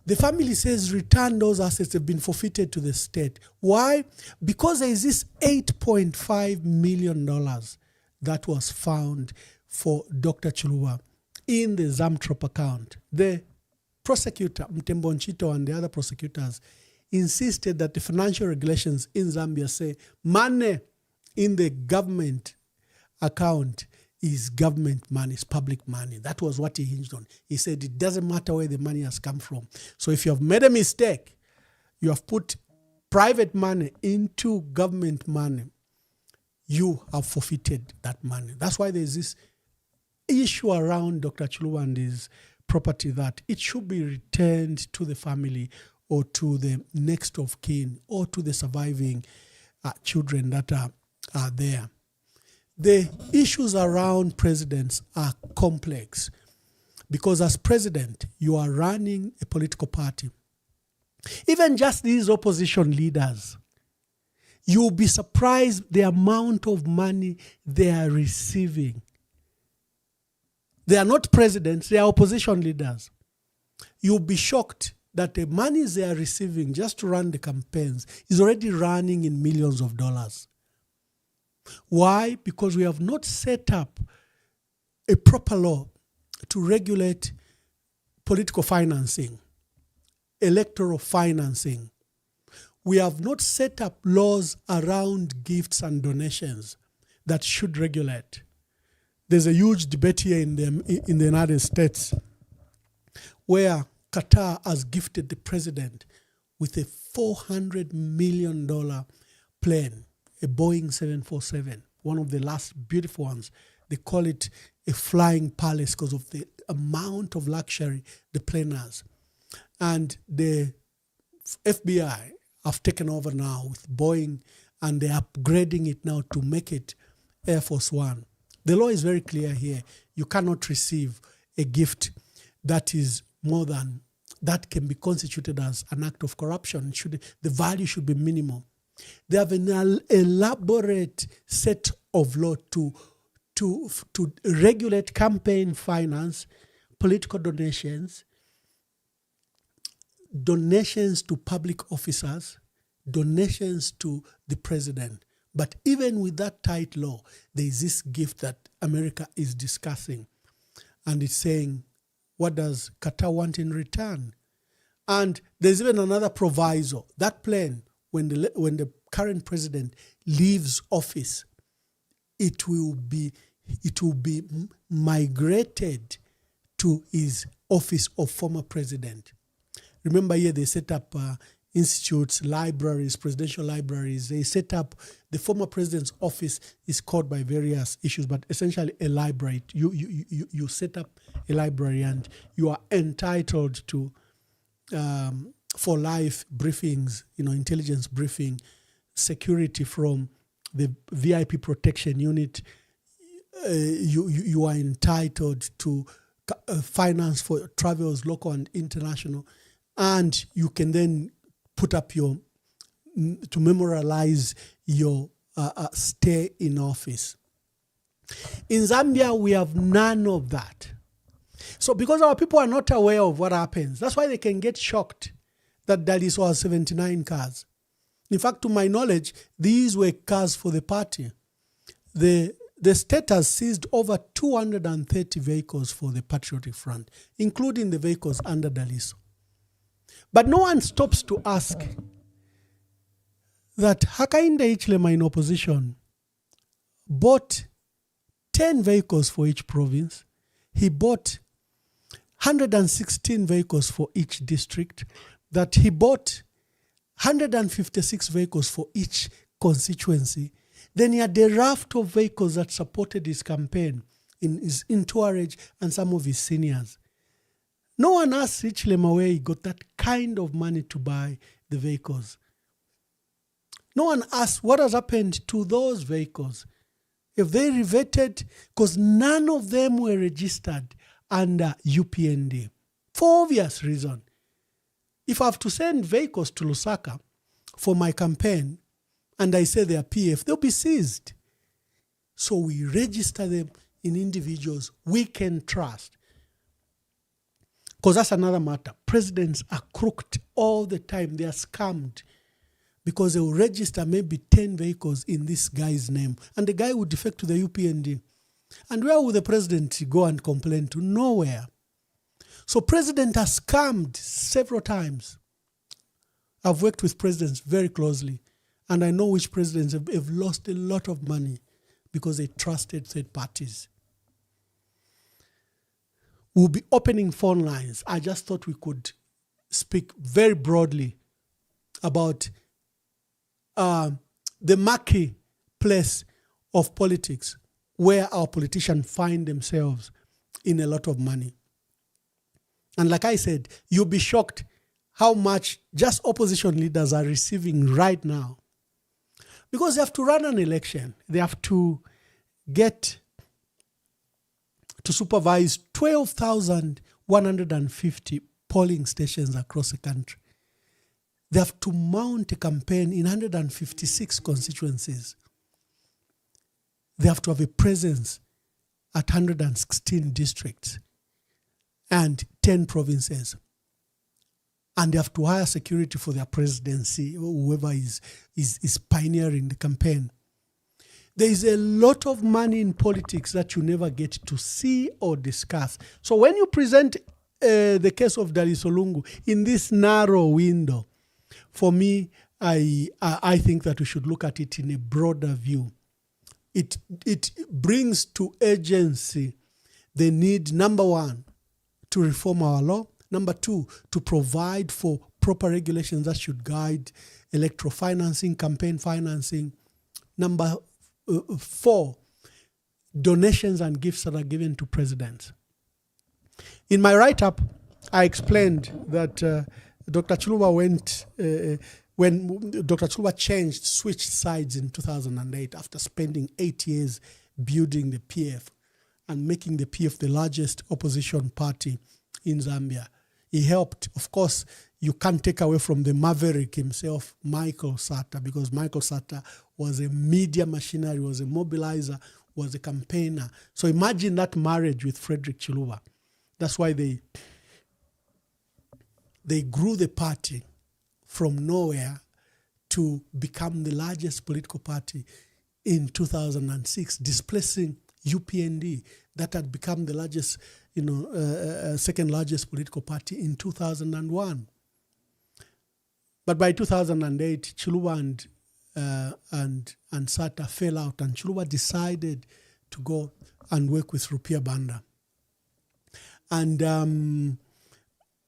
The family says return those assets have been forfeited to the state. Why? Because there is this $8.5 million that was found for Dr. Chiluba in the Zamtrop account. The prosecutor, Mtembo Nchito, and the other prosecutors insisted that the financial regulations in Zambia say money in the government account is government money, it's public money. That was what he hinged on. He said it doesn't matter where the money has come from. So if you have made a mistake, you have put private money into government money, you have forfeited that money. That's why there's this issue around Dr. Chiluba and his property that it should be returned to the family or to the next of kin or to the surviving children that are there. The issues around presidents are complex because as president, you are running a political party. Even just these opposition leaders, you'll be surprised the amount of money they are receiving. They are not presidents, they are opposition leaders. You'll be shocked that the money they are receiving just to run the campaigns is already running in millions of dollars. Why? Because we have not set up a proper law to regulate political financing, electoral financing. We have not set up laws around gifts and donations that should regulate. There's a huge debate here in the United States where Qatar has gifted the president with a $400 million plane, a Boeing 747, one of the last beautiful ones. They call it a flying palace because of the amount of luxury the plane has. And the FBI have taken over now with Boeing and they're upgrading it now to make it Air Force One. The law is very clear here. You cannot receive a gift that is more than, that can be constituted as an act of corruption. The value should be minimal. They have an elaborate set of law to regulate campaign finance, political donations, donations to public officers, donations to the president. But even with that tight law, there is this gift that America is discussing. And it's saying, what does Qatar want in return? And there's even another proviso. That plane, when the current president leaves office, it will be migrated to his office of former president. Remember here they set up institutes, libraries, presidential libraries. They set up, the former president's office is called by various issues, but essentially a library. You set up a library and you are entitled to for life briefings, intelligence briefing, security from the VIP protection unit. You are entitled to finance for travels, local and international, and you can then put up to memorialize your stay in office. In Zambia, we have none of that. So because our people are not aware of what happens, that's why they can get shocked that Daliso has 79 cars. In fact, to my knowledge, these were cars for the party. The the state has seized over 230 vehicles for the Patriotic Front, including the vehicles under Daliso. But no one stops to ask that Hakainde Hichilema in opposition bought 10 vehicles for each province. He bought 116 vehicles for each district, that he bought 156 vehicles for each constituency. Then he had a raft of vehicles that supported his campaign in his entourage and some of his seniors. No one asked Hichilema where he got that kind of money to buy the vehicles. No one asked what has happened to those vehicles. If they reverted, because none of them were registered under UPND, for obvious reason. If I have to send vehicles to Lusaka for my campaign and I say they are PF, they'll be seized. So we register them in individuals we can trust. Because that's another matter. Presidents are crooked all the time. They are scammed. Because they will register maybe 10 vehicles in this guy's name. And the guy will defect to the UPND. And where will the president go and complain to? Nowhere. So president has scammed several times. I've worked with presidents very closely. And I know which presidents have lost a lot of money because they trusted third parties. We'll be opening phone lines. I just thought we could speak very broadly about the murky place of politics where our politicians find themselves in a lot of money. And like I said, you'll be shocked how much just opposition leaders are receiving right now. Because they have to run an election. They have to get to supervise 12,150 polling stations across the country. They have to mount a campaign in 156 constituencies. They have to have a presence at 116 districts and 10 provinces. And they have to hire security for their presidency, whoever is pioneering the campaign. There is a lot of money in politics that you never get to see or discuss. So when you present the case of Daliso Lungu in this narrow window, for me, I think that we should look at it in a broader view. It brings to urgency the need, number one, to reform our law. Number two, to provide for proper regulations that should guide electoral financing, campaign financing. Number four, donations and gifts that are given to presidents. In my write-up, I explained that Dr. Chuluba when Dr. Chuluba switched sides in 2008 after spending 8 years building the PF and making the PF the largest opposition party in Zambia. He helped. Of course, you can't take away from the maverick himself, Michael Sata, because Michael Sata was a media machinery, was a mobilizer, was a campaigner. So imagine that marriage with Frederick Chiluba. That's why they grew the party from nowhere to become the largest political party in 2006, displacing UPND that had become the largest, second largest political party in 2001. But by 2008, Chiluba and Sata fell out, and Chiluba decided to go and work with Rupia Banda. And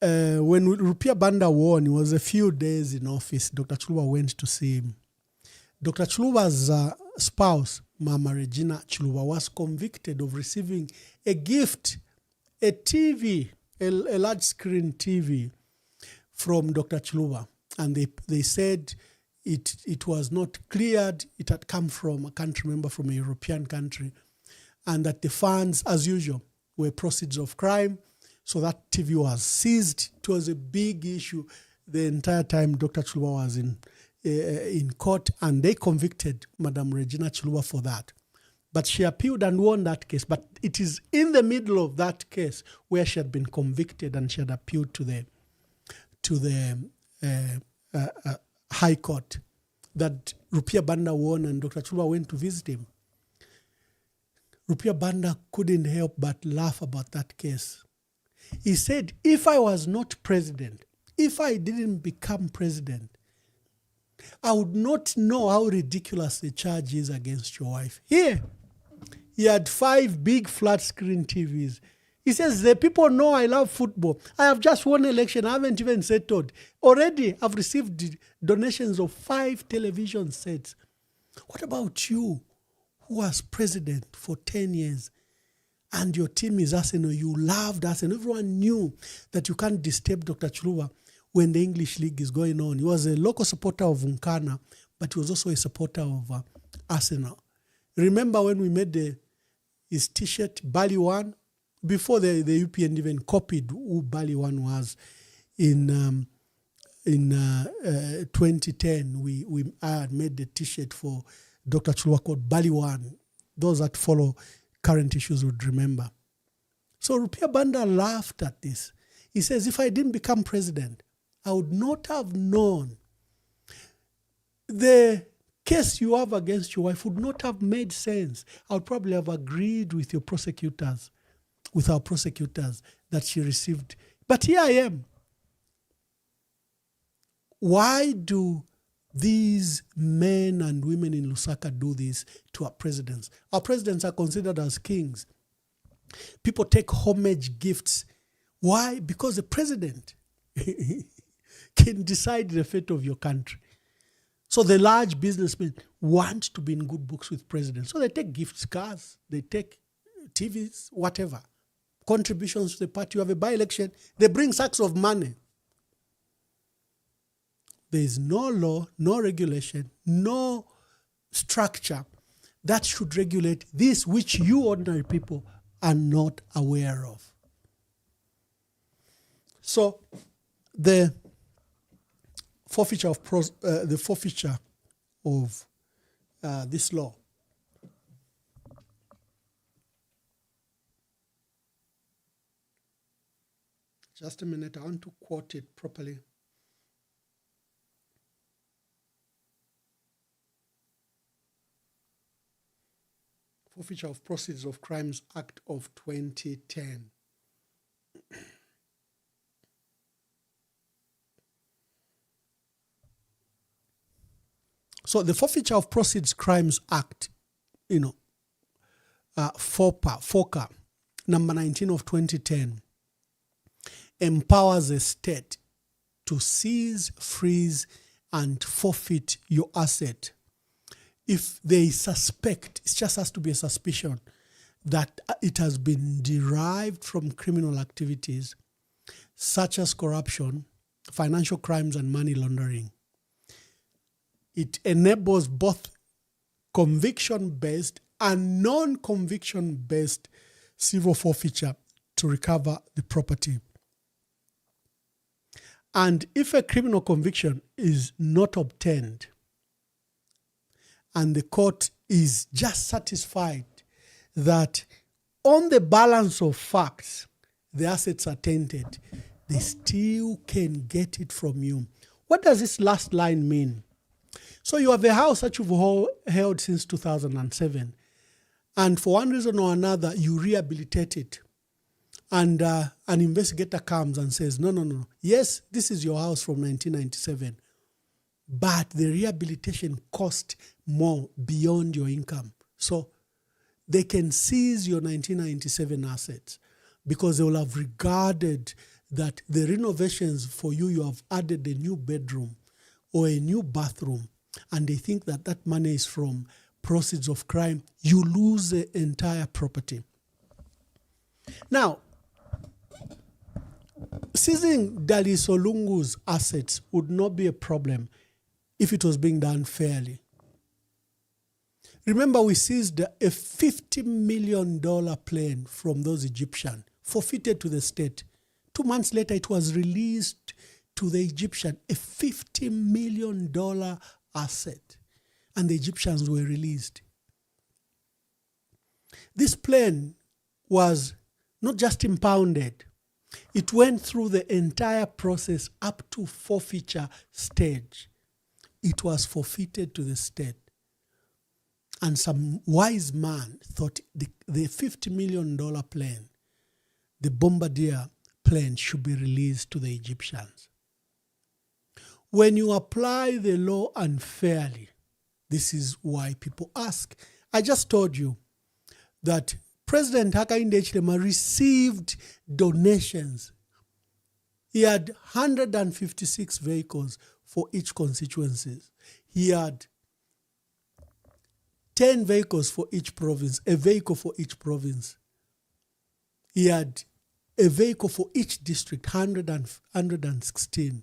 when Rupia Banda won, it was a few days in office, Dr. Chiluba went to see him. Dr. Chiluba's spouse, Mama Regina Chiluba, was convicted of receiving a gift, a TV, a large screen TV from Dr. Chiluba. And they said it was not cleared, it had come from, I can't remember, from a European country, and that the funds, as usual, were proceeds of crime. So that TV was seized. It was a big issue the entire time Dr. Chiluba was in court, and they convicted Madam Regina Chiluba for that. But she appealed and won that case. But it is in the middle of that case where she had been convicted and she had appealed to the High Court that Rupia Banda won, and Dr. Chiluba went to visit him. Rupiah Banda couldn't help but laugh about that case. He said, if I was not president, if I didn't become president, I would not know how ridiculous the charge is against your wife. Here, he had 5 big flat screen TVs. He says, the people know I love football. I have just won an election. I haven't even settled. Already, I've received donations of 5 television sets. What about you, who was president for 10 years, and your team is Arsenal? You loved Arsenal. Everyone knew that you can't disturb Dr. Chiluba when the English League is going on. He was a local supporter of Nkana, but he was also a supporter of Arsenal. Remember when we made his T-shirt, Bali One? Before the UPN even copied who Bali One was in 2010, we had made the T-shirt for Dr. Chiluba called Bali One. Those that follow current issues would remember. So Rupiah Banda laughed at this. He says, if I didn't become president, I would not have known. The case you have against your wife would not have made sense. I would probably have agreed with your prosecutors, with our prosecutors, that she received. But here I am. Why do these men and women in Lusaka do this to our presidents? Our presidents are considered as kings. People take homage gifts. Why? Because the president can decide the fate of your country. So the large businessmen want to be in good books with presidents. So they take gifts, cars, they take TVs, whatever. Contributions to the party. You have a by-election, they bring sacks of money. There is no law, no regulation, no structure that should regulate this which you ordinary people are not aware of. So the forfeiture of this law just a minute, I want to quote it properly. Forfeiture of Proceeds of Crimes Act of 2010. So the Forfeiture of Proceeds Crimes Act, FOCA, number 19 of 2010, empowers the state to seize, freeze, and forfeit your asset if they suspect, it just has to be a suspicion, that it has been derived from criminal activities such as corruption, financial crimes, and money laundering. It enables both conviction-based and non-conviction-based civil forfeiture to recover the property. And if a criminal conviction is not obtained and the court is just satisfied that on the balance of facts, the assets are tainted, they still can get it from you. What does this last line mean? So you have a house that you've held since 2007, and for one reason or another, you rehabilitate it. And an investigator comes and says, no. Yes, this is your house from 1997, but the rehabilitation cost more beyond your income. So they can seize your 1997 assets because they will have regarded that the renovations for you have added a new bedroom or a new bathroom, and they think that that money is from proceeds of crime. You lose the entire property. Now, seizing Dali Solungu's assets would not be a problem if it was being done fairly. Remember, we seized a $50 million plane from those Egyptians, forfeited to the state. 2 months later, it was released to the Egyptian, a $50 million asset, and the Egyptians were released. This plane was not just impounded, it went through the entire process up to forfeiture stage. It was forfeited to the state. And some wise man thought the $50 million plane, the Bombardier plane, should be released to the Egyptians. When you apply the law unfairly, this is why people ask. I just told you that President Hakainde Hichilema received donations. He had 156 vehicles for each constituency. He had 10 vehicles for each province, a vehicle for each province. He had a vehicle for each district, 116.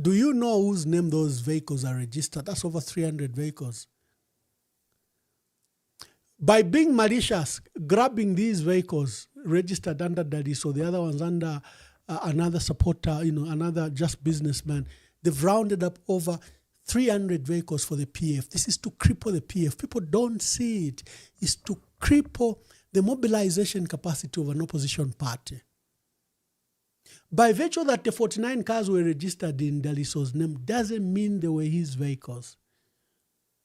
Do you know whose name those vehicles are registered? That's over 300 vehicles. By being malicious, grabbing these vehicles registered under Dadiso, the other ones under another supporter, another just businessman, they've rounded up over 300 vehicles for the PF. This is to cripple the PF. People don't see it. It's to cripple the mobilization capacity of an opposition party. By virtue that the 49 cars were registered in Daliso's name doesn't mean they were his vehicles.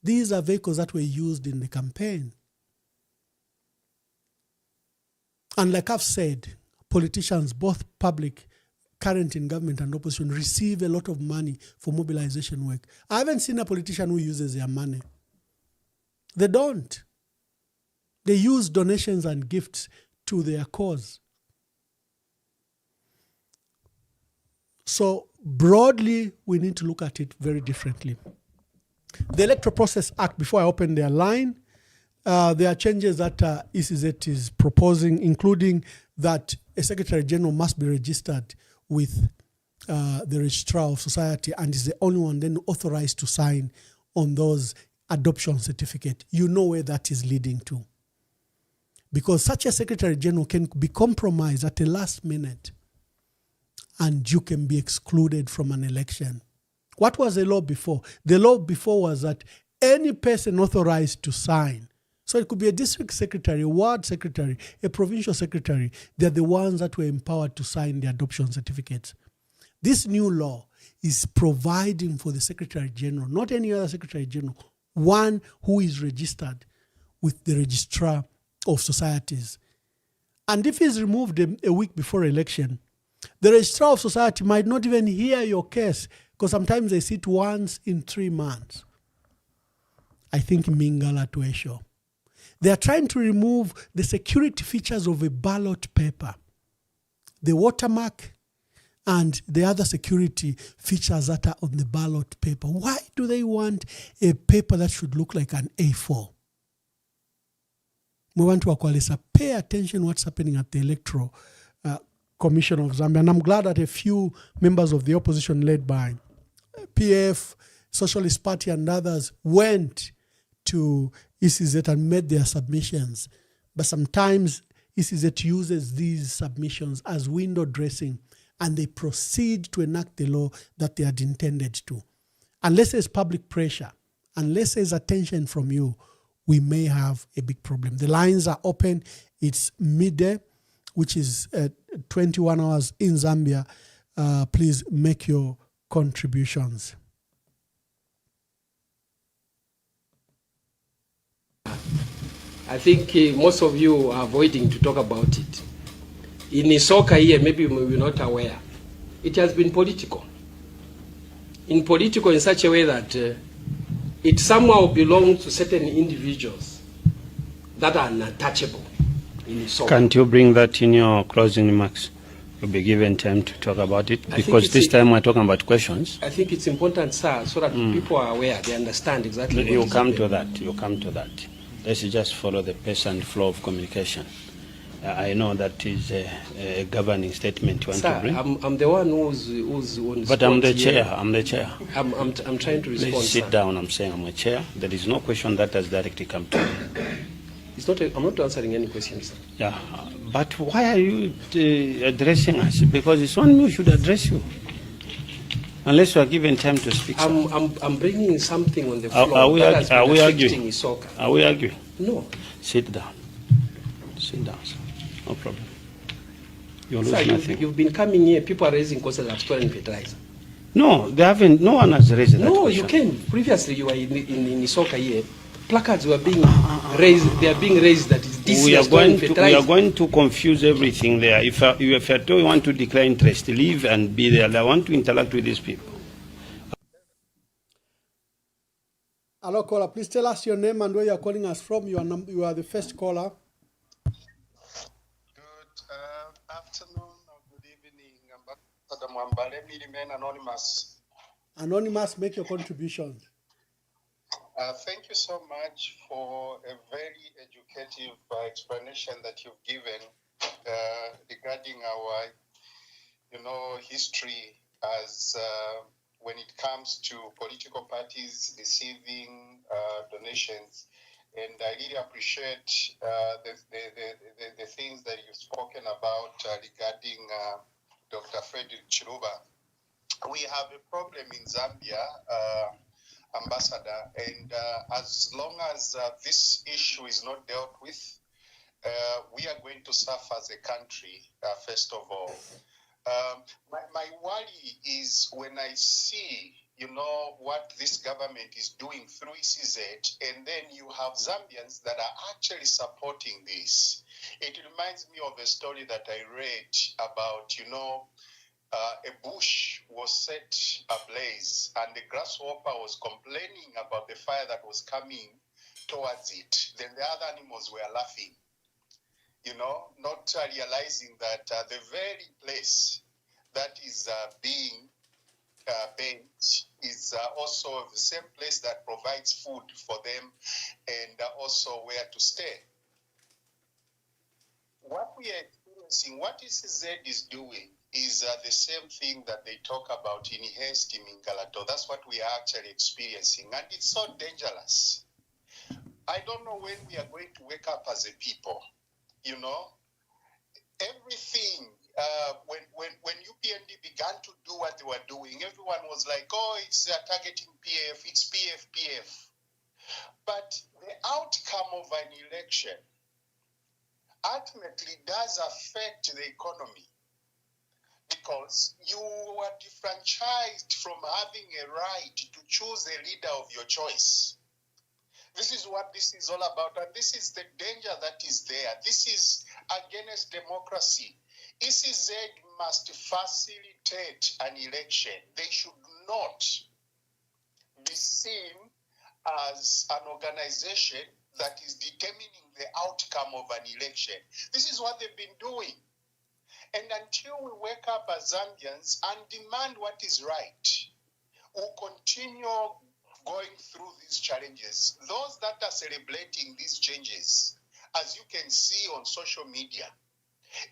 These are vehicles that were used in the campaign. And like I've said, politicians, both public, current in government and opposition, receive a lot of money for mobilization work. I haven't seen a politician who uses their money. They don't. They use donations and gifts to their cause. So broadly, we need to look at it very differently. The Electoral Process Act, before I open their line, there are changes that ECZ is proposing, including that a Secretary General must be registered with the Registrar of Society and is the only one then authorized to sign on those adoption certificates. You know where that is leading to. Because such a Secretary General can be compromised at the last minute and you can be excluded from an election. What was the law before? The law before was that any person authorized to sign, so it could be a district secretary, a ward secretary, a provincial secretary, they're the ones that were empowered to sign the adoption certificates. This new law is providing for the Secretary General, not any other Secretary General, one who is registered with the Registrar of Societies. And if he's removed a week before election, the Registrar of Society might not even hear your case because sometimes they sit once in 3 months. I think Mingala Tuesho. They are trying to remove the security features of a ballot paper, the watermark, and the other security features that are on the ballot paper. Why do they want a paper that should look like an A4? We want to Akwalisa, pay attention what's happening at the Electoral Commission of Zambia. And I'm glad that a few members of the opposition led by PF, Socialist Party and others went to ECZ and made their submissions. But sometimes ECZ uses these submissions as window dressing and they proceed to enact the law that they had intended to. Unless there's public pressure, unless there's attention from you, we may have a big problem. The lines are open. It's midday, which is 21 hours in Zambia. Please make your contributions. I think most of you are avoiding to talk about it. In Isoka here, maybe we're not aware. It has been political. In political in such a way that it somehow belongs to certain individuals that are untouchable in Isoka. Can't you bring that in your closing remarks? You'll be given time to talk about it because this time we're talking about questions. I think it's important, sir, so that people are aware, they understand exactly what you'll come to that. You'll come to that. Let's just follow the pace and flow of communication. I know that is a governing statement you want to bring. I'm the one who's on. But I'm the chair. I'm the chair. I'm trying to respond. Let's sit down. I'm saying I'm a chair. There is no question that has directly come to me. It's not. I'm not answering any questions, sir. Yeah, but why are you addressing us? Because it's only me who should address you. Unless you are given time to speak. I'm bringing something on the floor. Are we arguing? Isoka. Are we arguing? No. Sit down. Sit down, sir. No problem. You'll lose Sir, nothing. You've been coming here, people are raising costs of stolen fertilizer. No, they haven't. No one has raised that No, question. you can. Previously, you were in Isoka here. Placards were being raised. They are being raised that is this. We are going to confuse everything there. If you want to declare interest, leave and be there. I want to interact with these people. Hello, caller. Please tell us your name and where you are calling us from. You are the first caller. Afternoon or good evening, Ambassador Mwamba. Let me remain anonymous. Anonymous, make your contribution. Thank you so much for a very educative explanation that you've given regarding our, history as when it comes to political parties receiving donations. And I really appreciate the things that you've spoken about regarding Dr. Frederick Chiluba. We have a problem in Zambia, Ambassador, and as long as this issue is not dealt with, we are going to suffer as a country, first of all. My worry is when I see, what this government is doing through ECZ, and then you have Zambians that are actually supporting this. It reminds me of a story that I read about, a bush was set ablaze and the grasshopper was complaining about the fire that was coming towards it. Then the other animals were laughing, not realizing that the very place that is being bent is also the same place that provides food for them and also where to stay. What we are experiencing, what ECZ is doing, is the same thing that they talk about in Hestim in Galato. That's what we are actually experiencing. And it's so dangerous. I don't know when we are going to wake up as a people. Everything, when UPND began to do what they were doing, everyone was like, oh, it's targeting PF, it's PF. But the outcome of an election ultimately does affect the economy, because you were defranchised from having a right to choose a leader of your choice. This is what this is all about, and this is the danger that is there. This is against democracy. ECZ must facilitate an election. They should not be seen as an organization that is determining the outcome of an election. This is what they've been doing. And until we wake up as Zambians and demand what is right, we'll continue going through these challenges. Those that are celebrating these changes, as you can see on social media,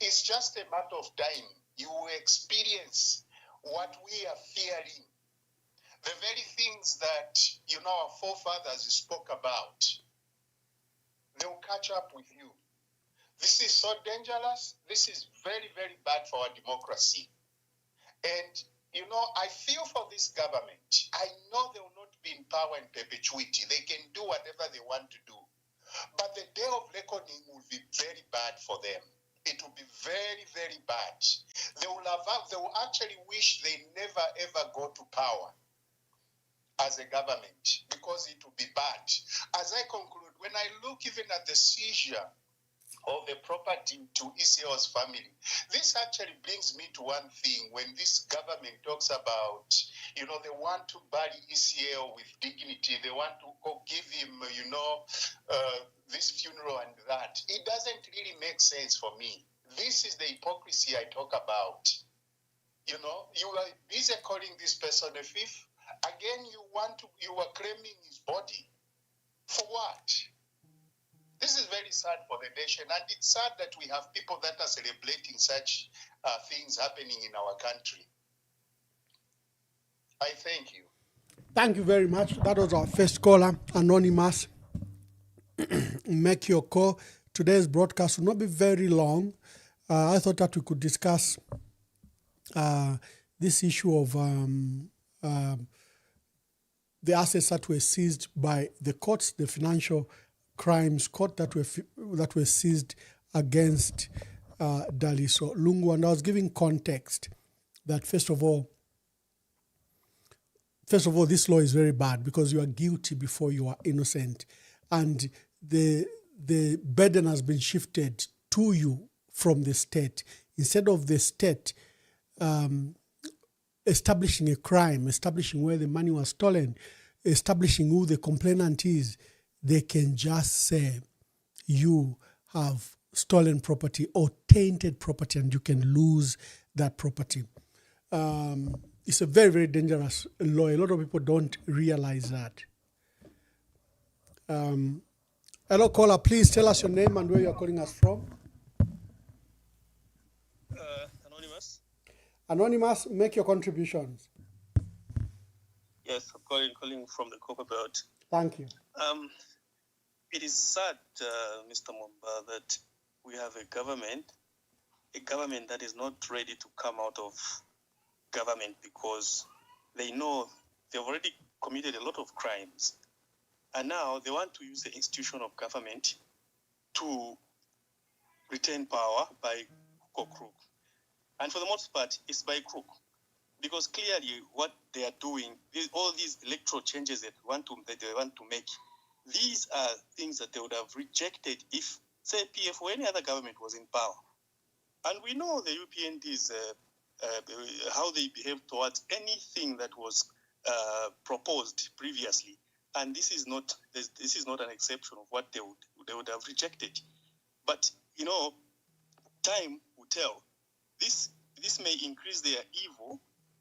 it's just a matter of time. You will experience what we are fearing. The very things that, our forefathers spoke about, they'll catch up with you. This is so dangerous. This is very, very bad for our democracy. And, I feel for this government. I know they will not be in power in perpetuity. They can do whatever they want to do. But the day of reckoning will be very bad for them. It will be very, very bad. They will actually wish they never, ever go to power as a government, because it will be bad. As I conclude, when I look even at the seizure of the property to ECL's family, this actually brings me to one thing. When this government talks about, they want to bury ECL with dignity, they want to give him, this funeral and that, it doesn't really make sense for me. This is the hypocrisy I talk about. You are busy calling this person a thief. Again, you are claiming his body. For what? This is very sad for the nation, and it's sad that we have people that are celebrating such things happening in our country. I thank you. Thank you very much. That was our first caller, Anonymous. Make your call. Today's broadcast will not be very long. I thought that we could discuss this issue of the assets that were seized by the courts, the financial crimes court that were seized against Daliso Lungu. And I was giving context that, first of all, first of all, this law is very bad because you are guilty before you are innocent. And the burden has been shifted to you from the state. Instead of the state establishing a crime, establishing where the money was stolen, establishing who the complainant is, they can just say you have stolen property or tainted property and you can lose that property. It's a very, very dangerous law. A lot of people don't realize that. Hello, caller. Please tell us your name and where you're calling us from. Anonymous. Anonymous, make your contributions. Yes, I'm calling from the Copper Belt. Thank you. It is sad, Mr. Mwamba, that we have a government that is not ready to come out of government because they know they've already committed a lot of crimes. And now they want to use the institution of government to retain power by hook or crook. And for the most part, it's by crook. Because clearly what they are doing, all these electoral changes that they want to make, these are things that they would have rejected if, say, PF or any other government was in power. And we know the UPNDs, how they behave towards anything that was proposed previously. And this is not an exception of what they would have rejected. But, time will tell. This may increase their evil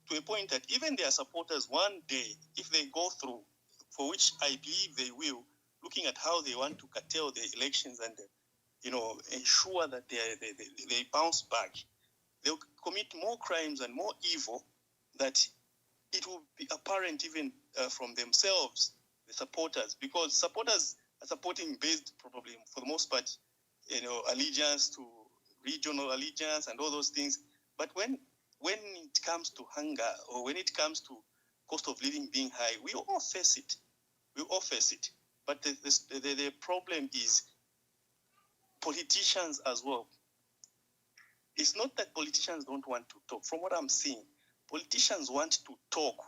to a point that even their supporters one day, if they go through, for which I believe they will, looking at how they want to curtail the elections and, ensure that they bounce back, they'll commit more crimes and more evil that it will be apparent even from themselves, the supporters, because supporters are supporting based probably for the most part, allegiance to regional allegiance and all those things. But when it comes to hunger or when it comes to cost of living being high, we all face it. But the problem is politicians as well. It's not that politicians don't want to talk. From what I'm seeing, politicians want to talk.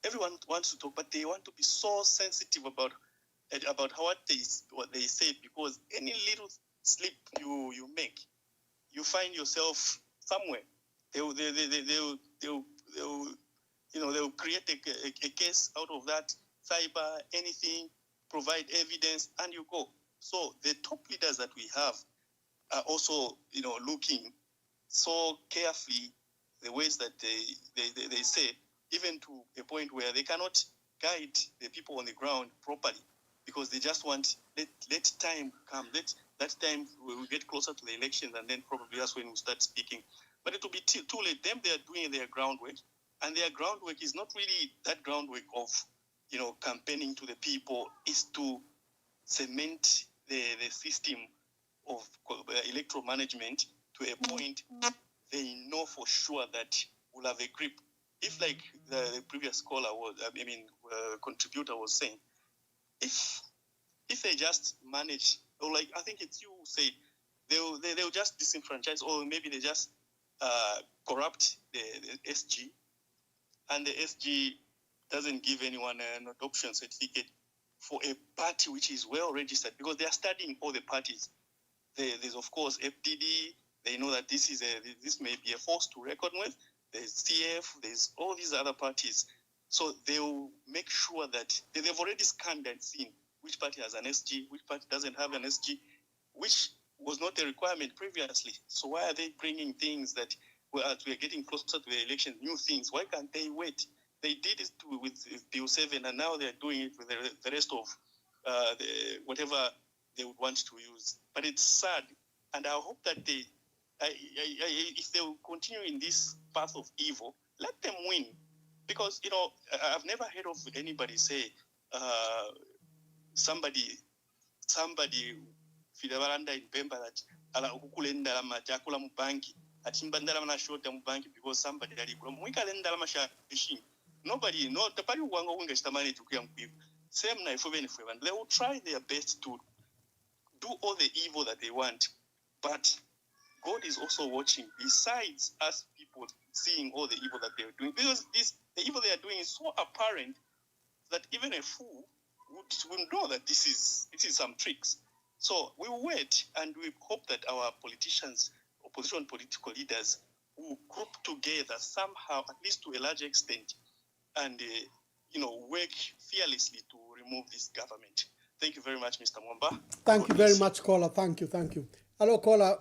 Everyone wants to talk, but they want to be so sensitive about what they say, because any little slip you make, you find yourself somewhere. They'll create a case out of that, cyber, anything, provide evidence, and you go. So the top leaders that we have are also, looking so carefully the ways that they say, even to a point where they cannot guide the people on the ground properly, because they just want, let time come. Let that time we will get closer to the elections, and then probably that's when we'll start speaking. But it will be too late. Them, they are doing their groundwork, and their groundwork is not really that groundwork of, campaigning to the people. Is to cement the system of electoral management to a point they know for sure that will have a grip. If, like the previous caller contributor was saying, if they just manage, or like I think it's you who said, they'll just disenfranchise, or maybe they just corrupt the SG, and the SG doesn't give anyone an adoption certificate for a party which is well registered, because they are studying all the parties. There's of course FDD. They know that this may be a force to reckon with. There's CF. There's all these other parties. So they will make sure that they've already scanned and seen which party has an SG, which party doesn't have an SG, which was not a requirement previously. So why are they bringing things that we are getting closer to the election, new things? Why can't they wait? They did it with Bill 7, and now they're doing it with the rest of whatever they would want to use. But it's sad, and I hope that if they will continue in this path of evil, let them win. Because, I've never heard of anybody say somebody fidabaranda in Pemba that ala kukulenda la majakula mubanki atimbandala mana shota mubanki because somebody alikula mwikala ndala masha fishing. Nobody, no, tapari wango winga shitamani tukuya mkwivu. Same na ifubeni fwevan. They will try their best to do all the evil that they want, but God is also watching. Besides us people seeing all the evil that they're doing, because The evil they are doing is so apparent that even a fool would know that this is some tricks. So we will wait, and we hope that our politicians, opposition political leaders, will group together somehow, at least to a large extent, and work fearlessly to remove this government. Thank you very much, Mr. Mwamba. Thank you very much, caller. Thank you. Hello, caller.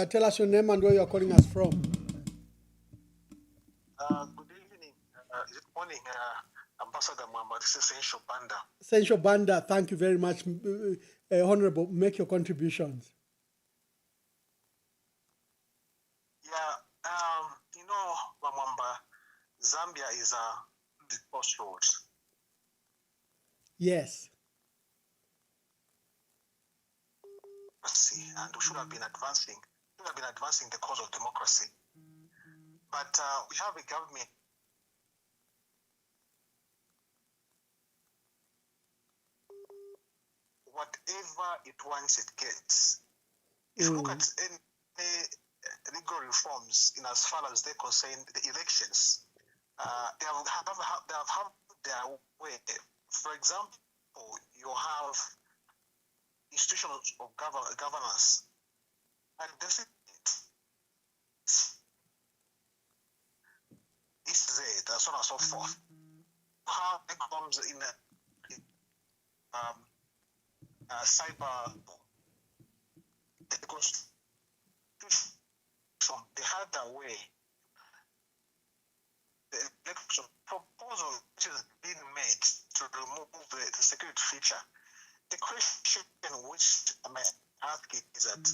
Tell us your name and where you are calling us from. Good evening. Is it morning? Ambassador Mwamba, this is Sensho Banda. Sensho Banda, thank you very much. Honorable, make your contributions. Yeah, Mwamba, Zambia is the crossroads. Yes. And we should have been advancing the cause of democracy. But we have a government whatever it wants, it gets. If you look at any legal reforms in as far as they concern the elections, they have had their way. For example, you have institutions of governance, and this is it, and so on and so forth. How it comes in cyber, the constitution, they had their way. The election proposal which is being made to remove the security feature. The question which I might ask is that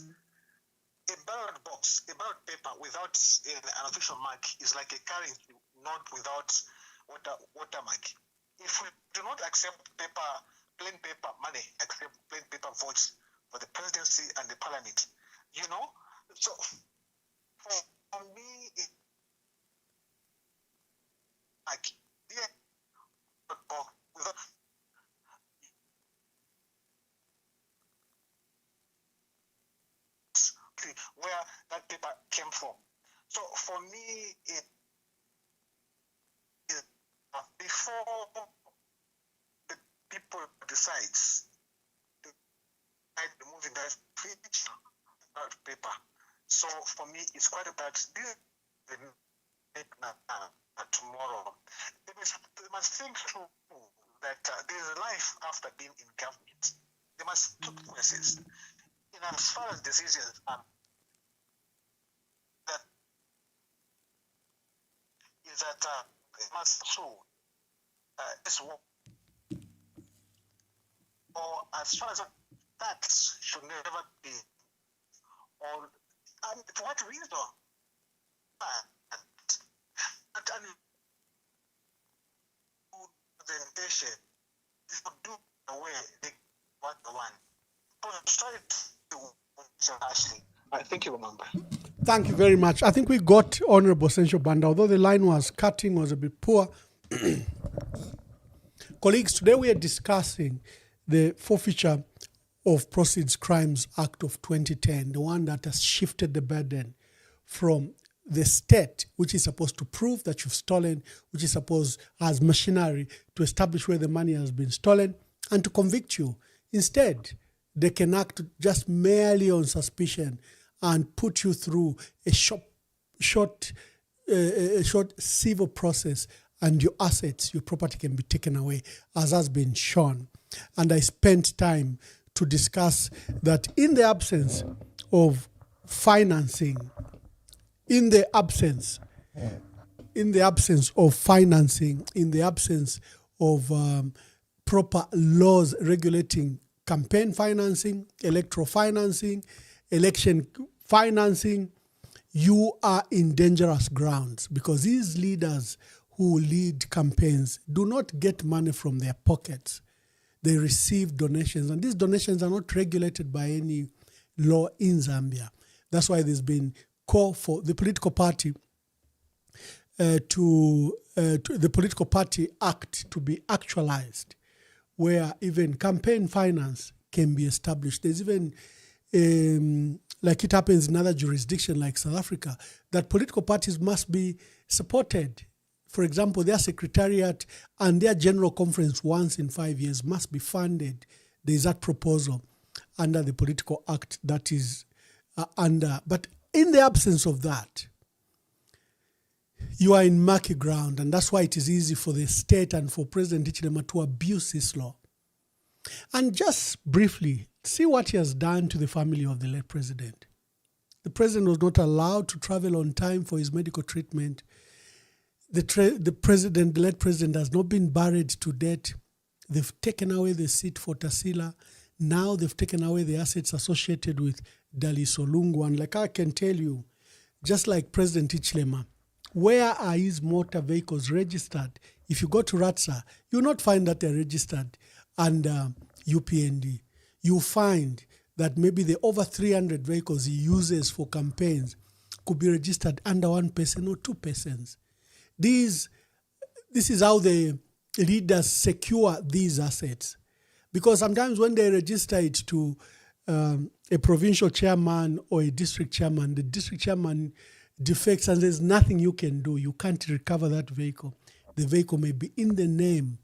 a ballot box, a ballot paper without an official mark is like a currency not without watermark. If we do not accept plain paper money, accept plain paper votes for the presidency and the parliament, so for me, without where that paper came from. So for me, it is before the people decides to removing that paper. So for me, it's quite about this tomorrow. They must think through that there is a life after being in government. They must take choices. As far as decisions are it must show this work. Or as far as tax should never be on, and for what reason? Presentation is to do away the what the one. Thank you, Mwamba. Thank you very much. I think we got Honorable Sensho Banda, although the line was a bit poor. Colleagues, today we are discussing the Forfeiture of Proceeds Crimes Act of 2010, the one that has shifted the burden from the state, which is supposed to prove that you've stolen, which is supposed as machinery to establish where the money has been stolen and to convict you. Instead, they can act just merely on suspicion and put you through a short civil process, and your assets, your property can be taken away, as has been shown. And I spent time to discuss that in the absence of financing, in the absence of proper laws regulating campaign financing, electoral financing, election financing, you are in dangerous grounds, because these leaders who lead campaigns do not get money from their pockets. They receive donations, and these donations are not regulated by any law in Zambia. That's why there's been call for the political party the Political Party Act to be actualized, where even campaign finance can be established. There's even, like it happens in other jurisdictions like South Africa, that political parties must be supported for example, their secretariat and their general conference once in 5 years must be funded. There is that proposal under the political act that is under. But in the absence of that, you are in murky ground, and that's why it is easy for the state and for President Hichilema to abuse this law. And just briefly, see what he has done to the family of the late president. The president was not allowed to travel on time for his medical treatment. The late president, has not been buried to death. They've taken away the seat for Tasila. Now they've taken away the assets associated with Daliso Lungu. And like I can tell you, just like President Hichilema, where are his motor vehicles registered? If you go to Ratsa, you'll not find that they're registered under UPND. You'll find that maybe the over 300 vehicles he uses for campaigns could be registered under one person or two persons. This is how the leaders secure these assets. Because sometimes when they register it to a provincial chairman or a district chairman, the district chairman defects and there's nothing you can do. You can't recover that vehicle. The vehicle may be in the name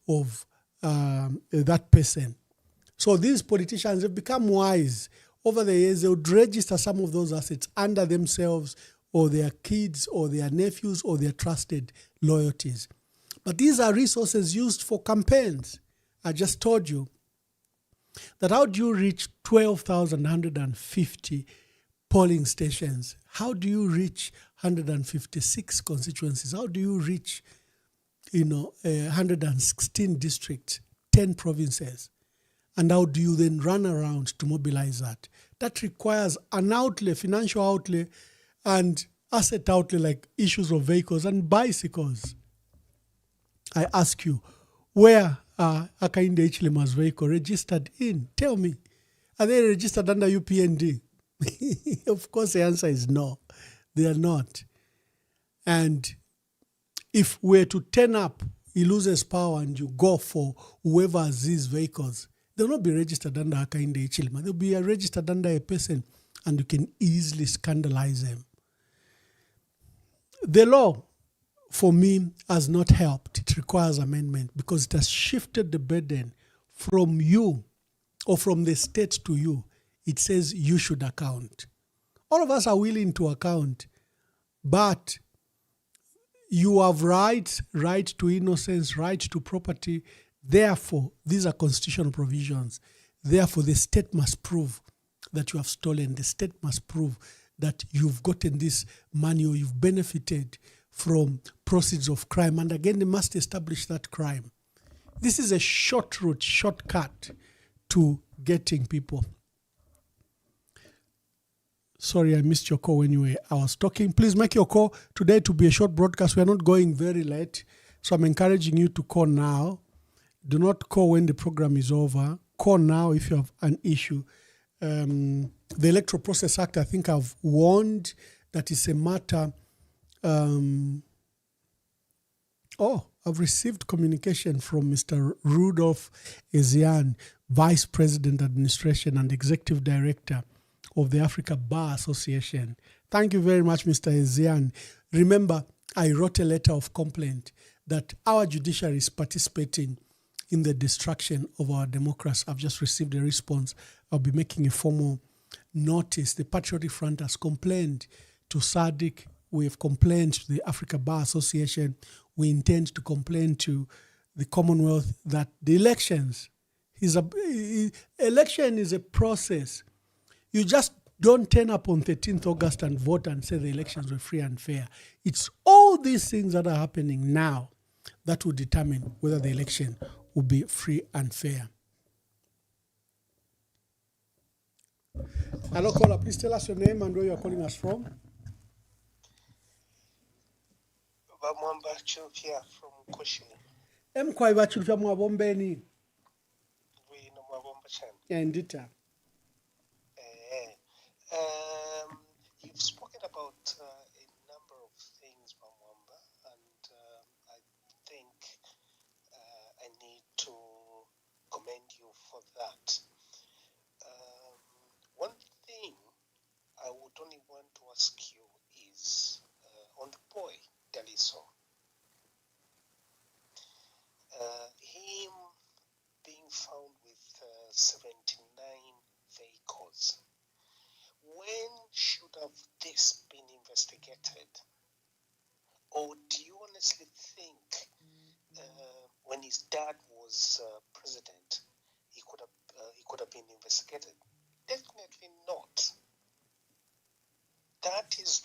of that person. So these politicians have become wise. Over the years, they would register some of those assets under themselves or their kids or their nephews or their trusted loyalties. But these are resources used for campaigns. I just told you that how do you reach 12,150 polling stations? How do you reach 156 constituencies? How do you reach 116 districts, 10 provinces? And how do you then run around to mobilize that? That requires an outlay, financial outlay, and asset outlay like issues of vehicles and bicycles. I ask you, where are Hakainde Hichilema's vehicle registered in? Tell me. Are they registered under UPND? Of course, the answer is no. They are not. And if we're to turn up, he loses power and you go for whoever has these vehicles, they'll not be registered under Hakainde Hichilema. They'll be registered under a person and you can easily scandalize them. The law, for me, has not helped. It requires amendment because it has shifted the burden from you or from the state to you. It says you should account. All of us are willing to account, but you have rights, right to innocence, right to property. Therefore, these are constitutional provisions. Therefore, the state must prove that you have stolen. The state must prove that you've gotten this money or you've benefited from proceeds of crime. And again, they must establish that crime. This is a short route, shortcut to getting people. Sorry, I missed your call when I was talking. Please make your call today to be a short broadcast. We are not going very late. So I'm encouraging you to call now. Do not call when the program is over. Call now if you have an issue. The Electoral Process Act, I think I've warned that it's a matter. I've received communication from Mr. Rudolph Ezian, Vice President Administration and Executive Director of the Africa Bar Association. Thank you very much, Mr. Ezian. Remember, I wrote a letter of complaint that our judiciary is participating in the destruction of our democracy. I've just received a response. I'll be making a formal notice. The Patriotic Front has complained to SADC. We have complained to the Africa Bar Association. We intend to complain to the Commonwealth that the election is a process. You just don't turn up on 13th August and vote and say the elections were free and fair. It's all these things that are happening now that will determine whether the election will be free and fair. Hello, caller. Please tell us your name and where you are calling us from. Mwamba Chilufya from Koshini. Mkwaiba Chilufya Mwabombeni. We know Mwabomba Chan. Endita. You've spoken about a number of things, Mwamba, and I think I need to commend you for that. One thing I would only want to ask you is on the boy, Daliso. 79 vehicles. When should have this been investigated? Or do you honestly think when his dad was president, he could have been investigated? Definitely not. That is,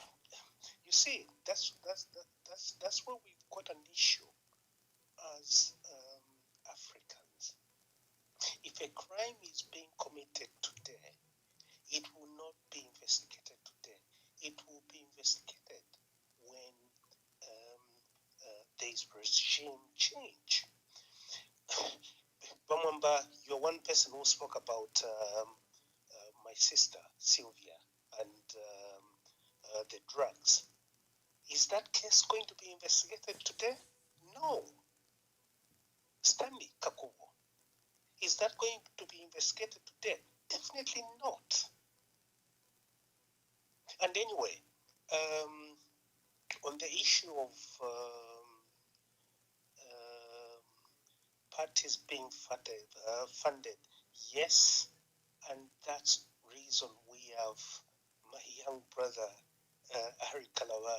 you see, that's where we've got an issue as Africans. If a crime is being committed today, it will not be investigated today. It will be investigated when there is regime change. Mwamba, you're one person who spoke about my sister Sylvia and the drugs. Is that case going to be investigated today? No. Stanley Kakubo. Is that going to be investigated today? Definitely not. And anyway, on the issue of parties being funded, yes, and that's reason we have my young brother Harry Kalawa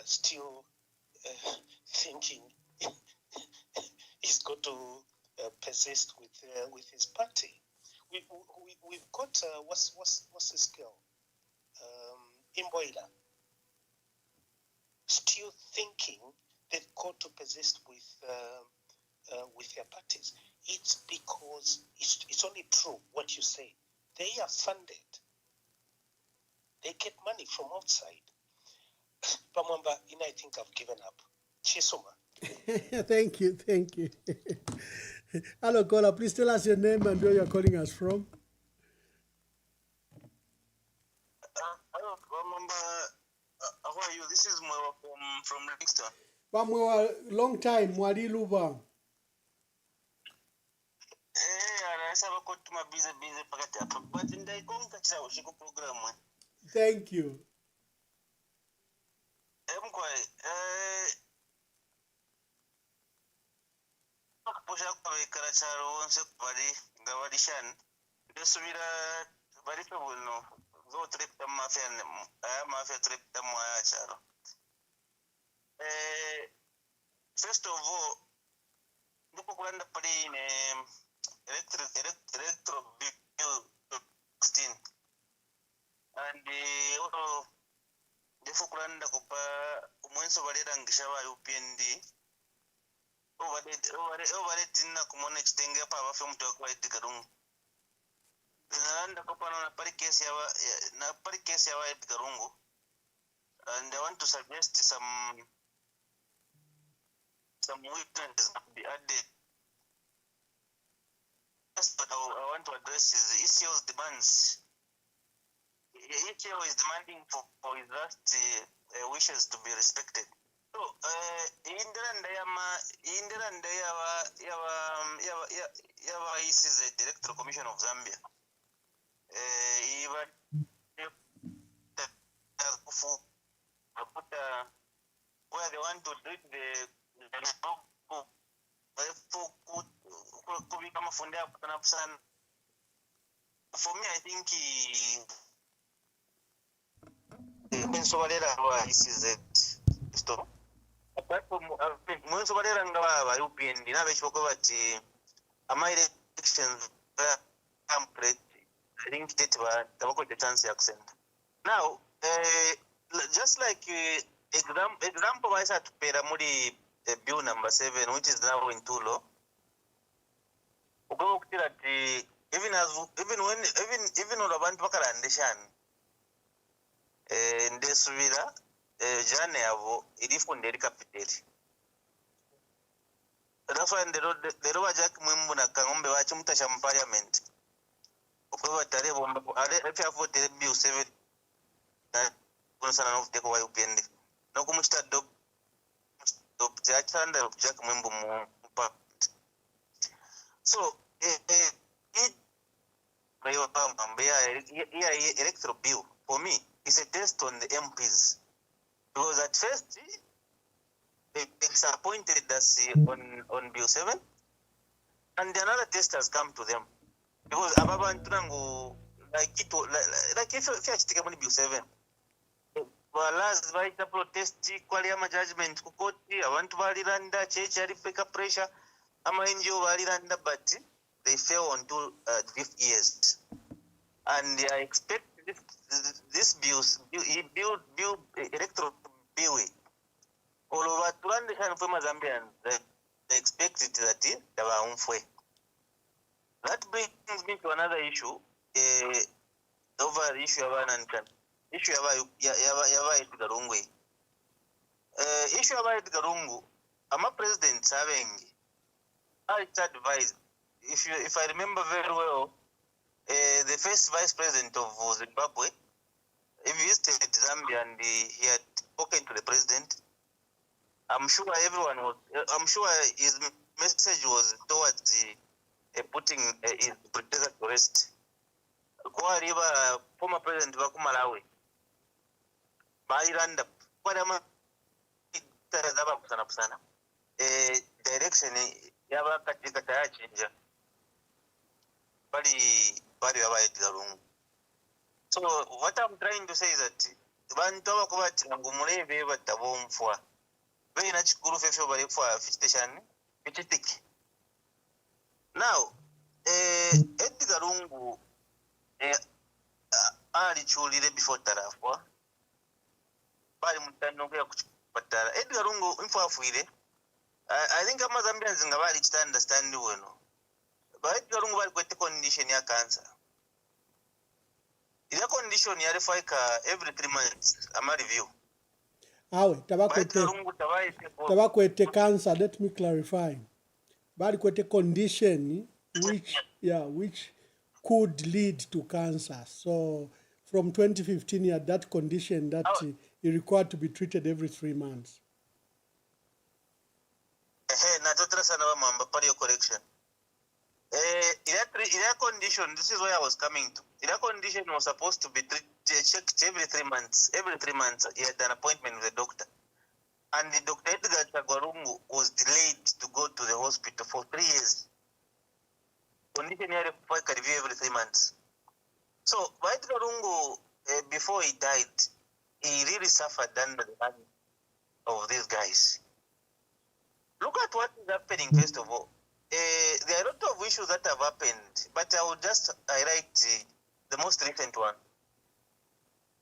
still thinking he's got to persist with his party. We've got what's his girl, Imboila, still thinking they've got to persist with their parties. It's because it's only true what you say. They are funded. They get money from outside. Pamwamba, I think I've given up. Chisuma. Thank you. Hello, caller. Please tell us your name and where you're calling us from. Hello, Pamwamba. How are you? This is Mwewa from Livingston. Pamwewa, long time. Mwadi Luba. Thank you. First of all, electro bill 16 and the Fukuranda Kupa Mwenso Valera and Gishawa UPND over it in Nakumon extending a power film to acquire the Garung. The Nanda Kopana Parikesia Garungo, and I want to suggest some weaknesses to be added. What I want to address is the ECO's demands. ECO is demanding for his last wishes to be respected. So, is the Director Commission of Zambia. Where they want to treat the for me, I think apart from elections, I think the chance accent. Now, just like example, I said Peramudi bill number 7, which is now in Tulo. Even on the one Pakara and Deshan, in this vida, Jane Avo, it is from the capital. That's why the Roa Jack Mumbuna Kangombe Wachumtasham Parliament. Over Tarebo, if you have voted bill 7, Gonsan of the Wayupiend. No Kumusta dog Jack Mumbu. So, electoral bill for me is a test on the MPs, because at first they disappointed us on bill 7, and another test has come to them. because ababantu nango like if yachitika muri bill 7 balazi baita protest kwali ama judgment ku court abantu baliranda chechi ali fake pressure ama NGO baliranda but they fail until 5 years and I expect this bills bill electoral bill all over tulande kana for Zambian they expect it that daba umfwe. That brings me to another issue over the issue of an issue yaba Edgar Lungu. Issue yaba Edgar Lungu, I'm a president serving. I advised, if I remember very well, the first vice president of Zimbabwe, he visited Zambia and he had spoken to the president. I'm sure his message was towards putting his predecessor to rest. Kwa riba former president wa Malawi. Bairanda kwa tazaba kusana. Direction yaba katika tayachinja. Bali yaba Edgar Lungu. So what I'm trying to say is that bantu abakubati ngumulebe batabomfwa. Bena chikuru fefyo bali fwa station pititiki. Now Edgar Lungu alichulire before tarafwa bali mutano kwa kuchipatara Edgar Lungu mfafuire I think ama Zambians ngabali chita understand weno but Edgar Lungu bali kwete condition ya cancer ile condition ya refaika every 3 months ama review awe tabakwete cancer. Let me clarify, bali kwete condition which could lead to cancer. So from 2015 he had that condition that he required to be treated every 3 months. Correction. In that condition, this is where I was coming to. In that condition was supposed to be checked every 3 months. Every 3 months he had an appointment with a doctor. And the Dr. Edgar Chagwarungu was delayed to go to the hospital for 3 years. Condition here review every 3 months. So Edgar Lungu, before he died, he really suffered under the hand of these guys. Look at what is happening first of all. There are a lot of issues that have happened, but I will just highlight the most recent one.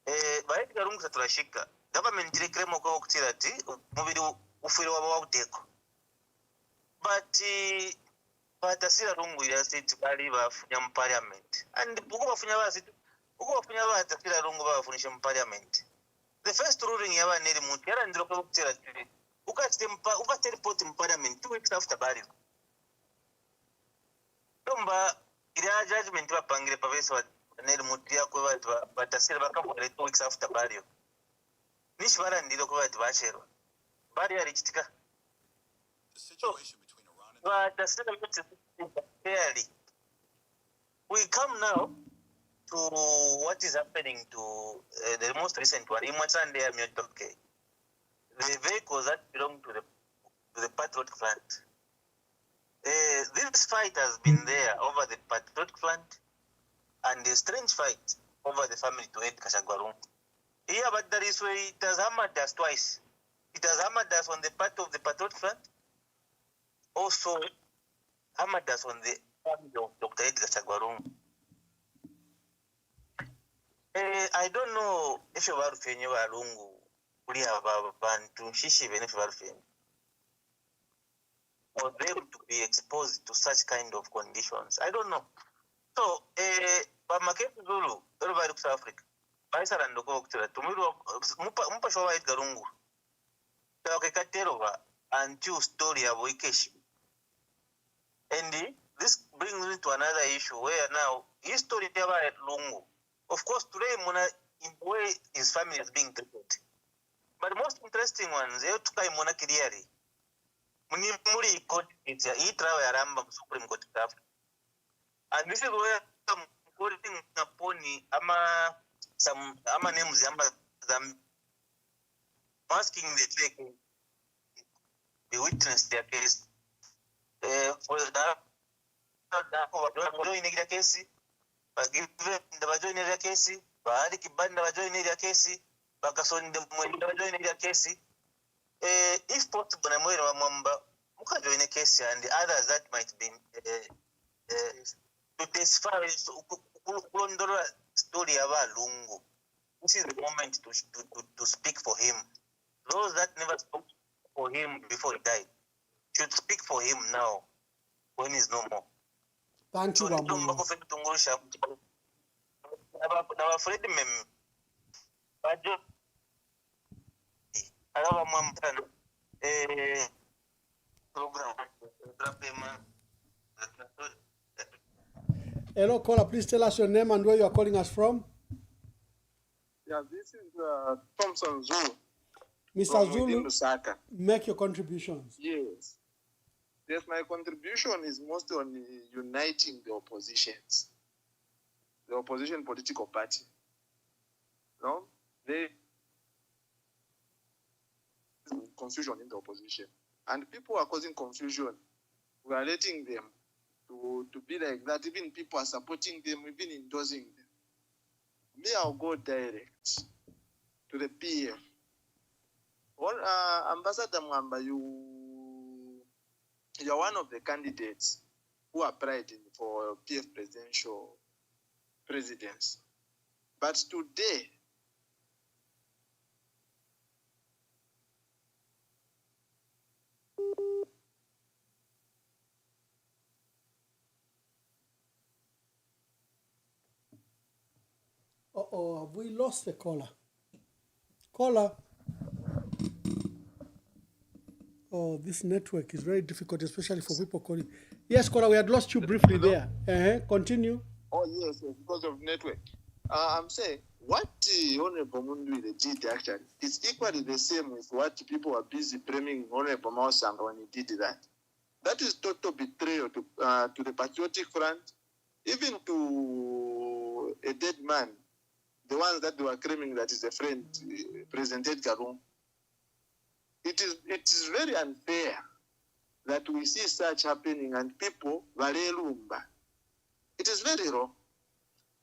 Edgar Lungu saturashika. Government directly kwa kutirati mubiri ufiri wabawuteko. But asira Lungu ya state bali bafunya mu parliament and buko bafunya asira Lungu bafunisha mu parliament. The first ruling yaba neri muntu yara ndiro kwa kutira ukati report mu parliament 2 weeks after burial. Tomba ila judgment bapangire pavesa neri muntu yakwe batasira bakamure 2 weeks after burial. Nishi bara ndiro kwa bachero bari yarichitika. The situation between Iran and fairly. We come now to what is happening to the most recent one. The vehicles that belong to the Patriot Front. This fight has been there over the Patriot Front and a strange fight over the family to Ed Kashagwarungu. Here, but that is where it has hammered us twice. It has hammered us on the part of the Patriot Front. Also, hammered us on the family of Dr. Edgar Chagwarungu. I don't know if you are Fenyo Lungu, Bantu, Shishi, or them to be exposed to such kind of conditions. I don't know. So, Pamaket Zulu, everybody looks Africa. Paisa and Loko, Tumuru, Mupashawa Edgar Lungu. Katerova and two story of Wikeshi. And this brings me to another issue where now history never had Lungu. Of course, today in the way his family is being treated. But the most interesting ones, they took a Mona Kiriari. Munimuri court it's a Rambam Supreme Court of Africa. And this is where I'm quoting upon some names asking the witness their case for that bajoinira kesi bagive bajoinira kesi baali kibanda bajoinira kesi bakasonde mwenda bajoinira kesi if possible na mwera wa Mwamba mukajoine kesi and others that might be to testify kulondora story ya Balungu. This is the moment to speak for him. Those that never spoke for him before he died should speak for him now when he's no more. Thank you, Bambo. Hello, caller. Please tell us your name and where you are calling us from. Yeah, this is Thompson Zulu. Mr. Zulu, make your contributions. Yes. Yes, my contribution is mostly on uniting the oppositions, the opposition political party. No? They confusion in the opposition. And people are causing confusion. We are letting them to be like that. Even people are supporting them, even endorsing them. Me, I'll go direct to the PF. Ambassador Mwamba, you're one of the candidates who applied for PF presidential presidency. But today, have we lost the caller? Caller. Oh, this network is very difficult, especially for people calling. Yes, caller, we had lost you briefly there. Continue. Oh, yes, because of network. I'm saying, what Honorable Mundwile did actually is equally the same with what people were busy blaming Honorable Mausanga when he did that. That is total betrayal to the Patriotic Front, even to a dead man, the ones that they were claiming that is a friend, President Edgar Lungu. It is very unfair that we see such happening and people valelumba. It is very wrong.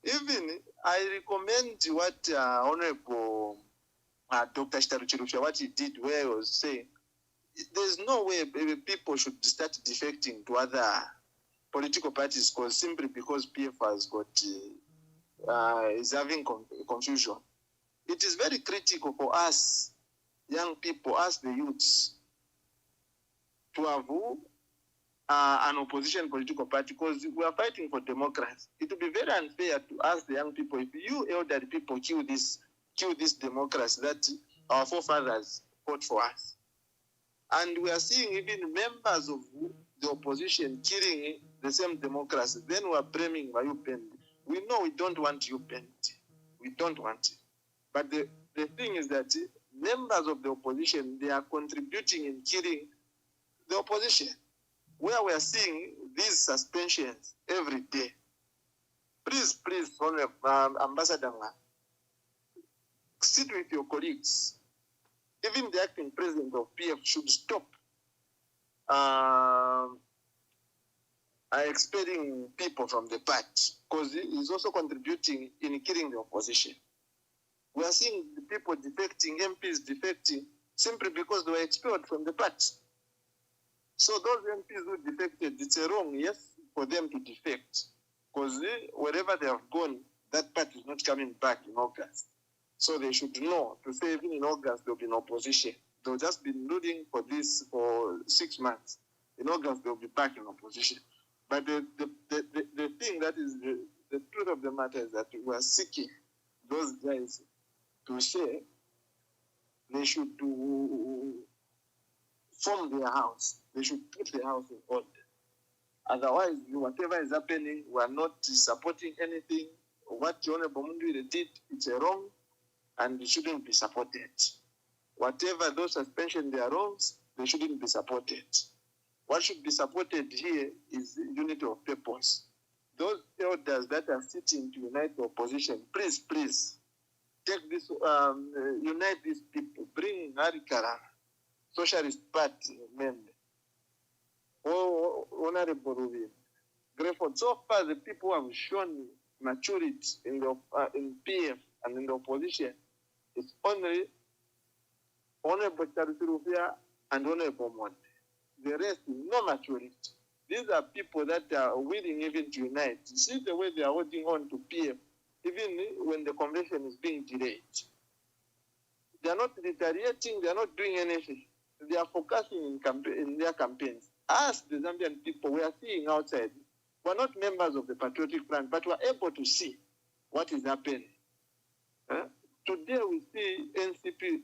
Even I recommend what Honorable Dr. Shitaruchirusha, what he did, where he was saying, there's no way people should start defecting to other political parties simply because PF has got is having confusion. It is very critical for us, young people, us the youths, to have an opposition political party because we are fighting for democracy. It would be very unfair to ask the young people, if you elderly people kill this democracy that our forefathers fought for us. And we are seeing even members of the opposition killing the same democracy. Then we are blaming UPND. We know we don't want UPND. We don't want it. But the thing is that members of the opposition, they are contributing in killing the opposition, where we are seeing these suspensions every day. Please, Ambassador, sit with your colleagues. Even the acting president of PF should stop expelling people from the party, because he is also contributing in killing the opposition. We are seeing the people defecting, MPs defecting, simply because they were expelled from the party. So those MPs who defected, it's wrong, yes, for them to defect, because wherever they have gone, that party is not coming back in August. So they should know to say even in August they'll be in opposition. They'll just be ruling for this for 6 months. In August they'll be back in opposition. But the thing that is the truth of the matter is that we are seeking those guys to say they should form their house. They should put the house in order. Otherwise, whatever is happening, we are not supporting anything. What Honorable Mundwile did, it's wrong, and it shouldn't be supported. Whatever those suspensions, they are wrongs, they shouldn't be supported. What should be supported here is unity of purpose. Those elders that are sitting to unite the opposition, please, take this, unite these people, bring Harikara, Socialist Party member, Honorable Rubin, Greyford. So far, the people who have shown maturity in the in PF and in the opposition, it's only Honorable Charity and Honorable Mon. The rest, no maturity. These are people that are willing even to unite. See the way they are holding on to PF, even when the convention is being delayed. They are not retaliating, they are not doing anything. They are focusing in their campaigns. As the Zambian people, we are seeing outside, we are not members of the Patriotic Front, but we are able to see what is happening. Today we see NCP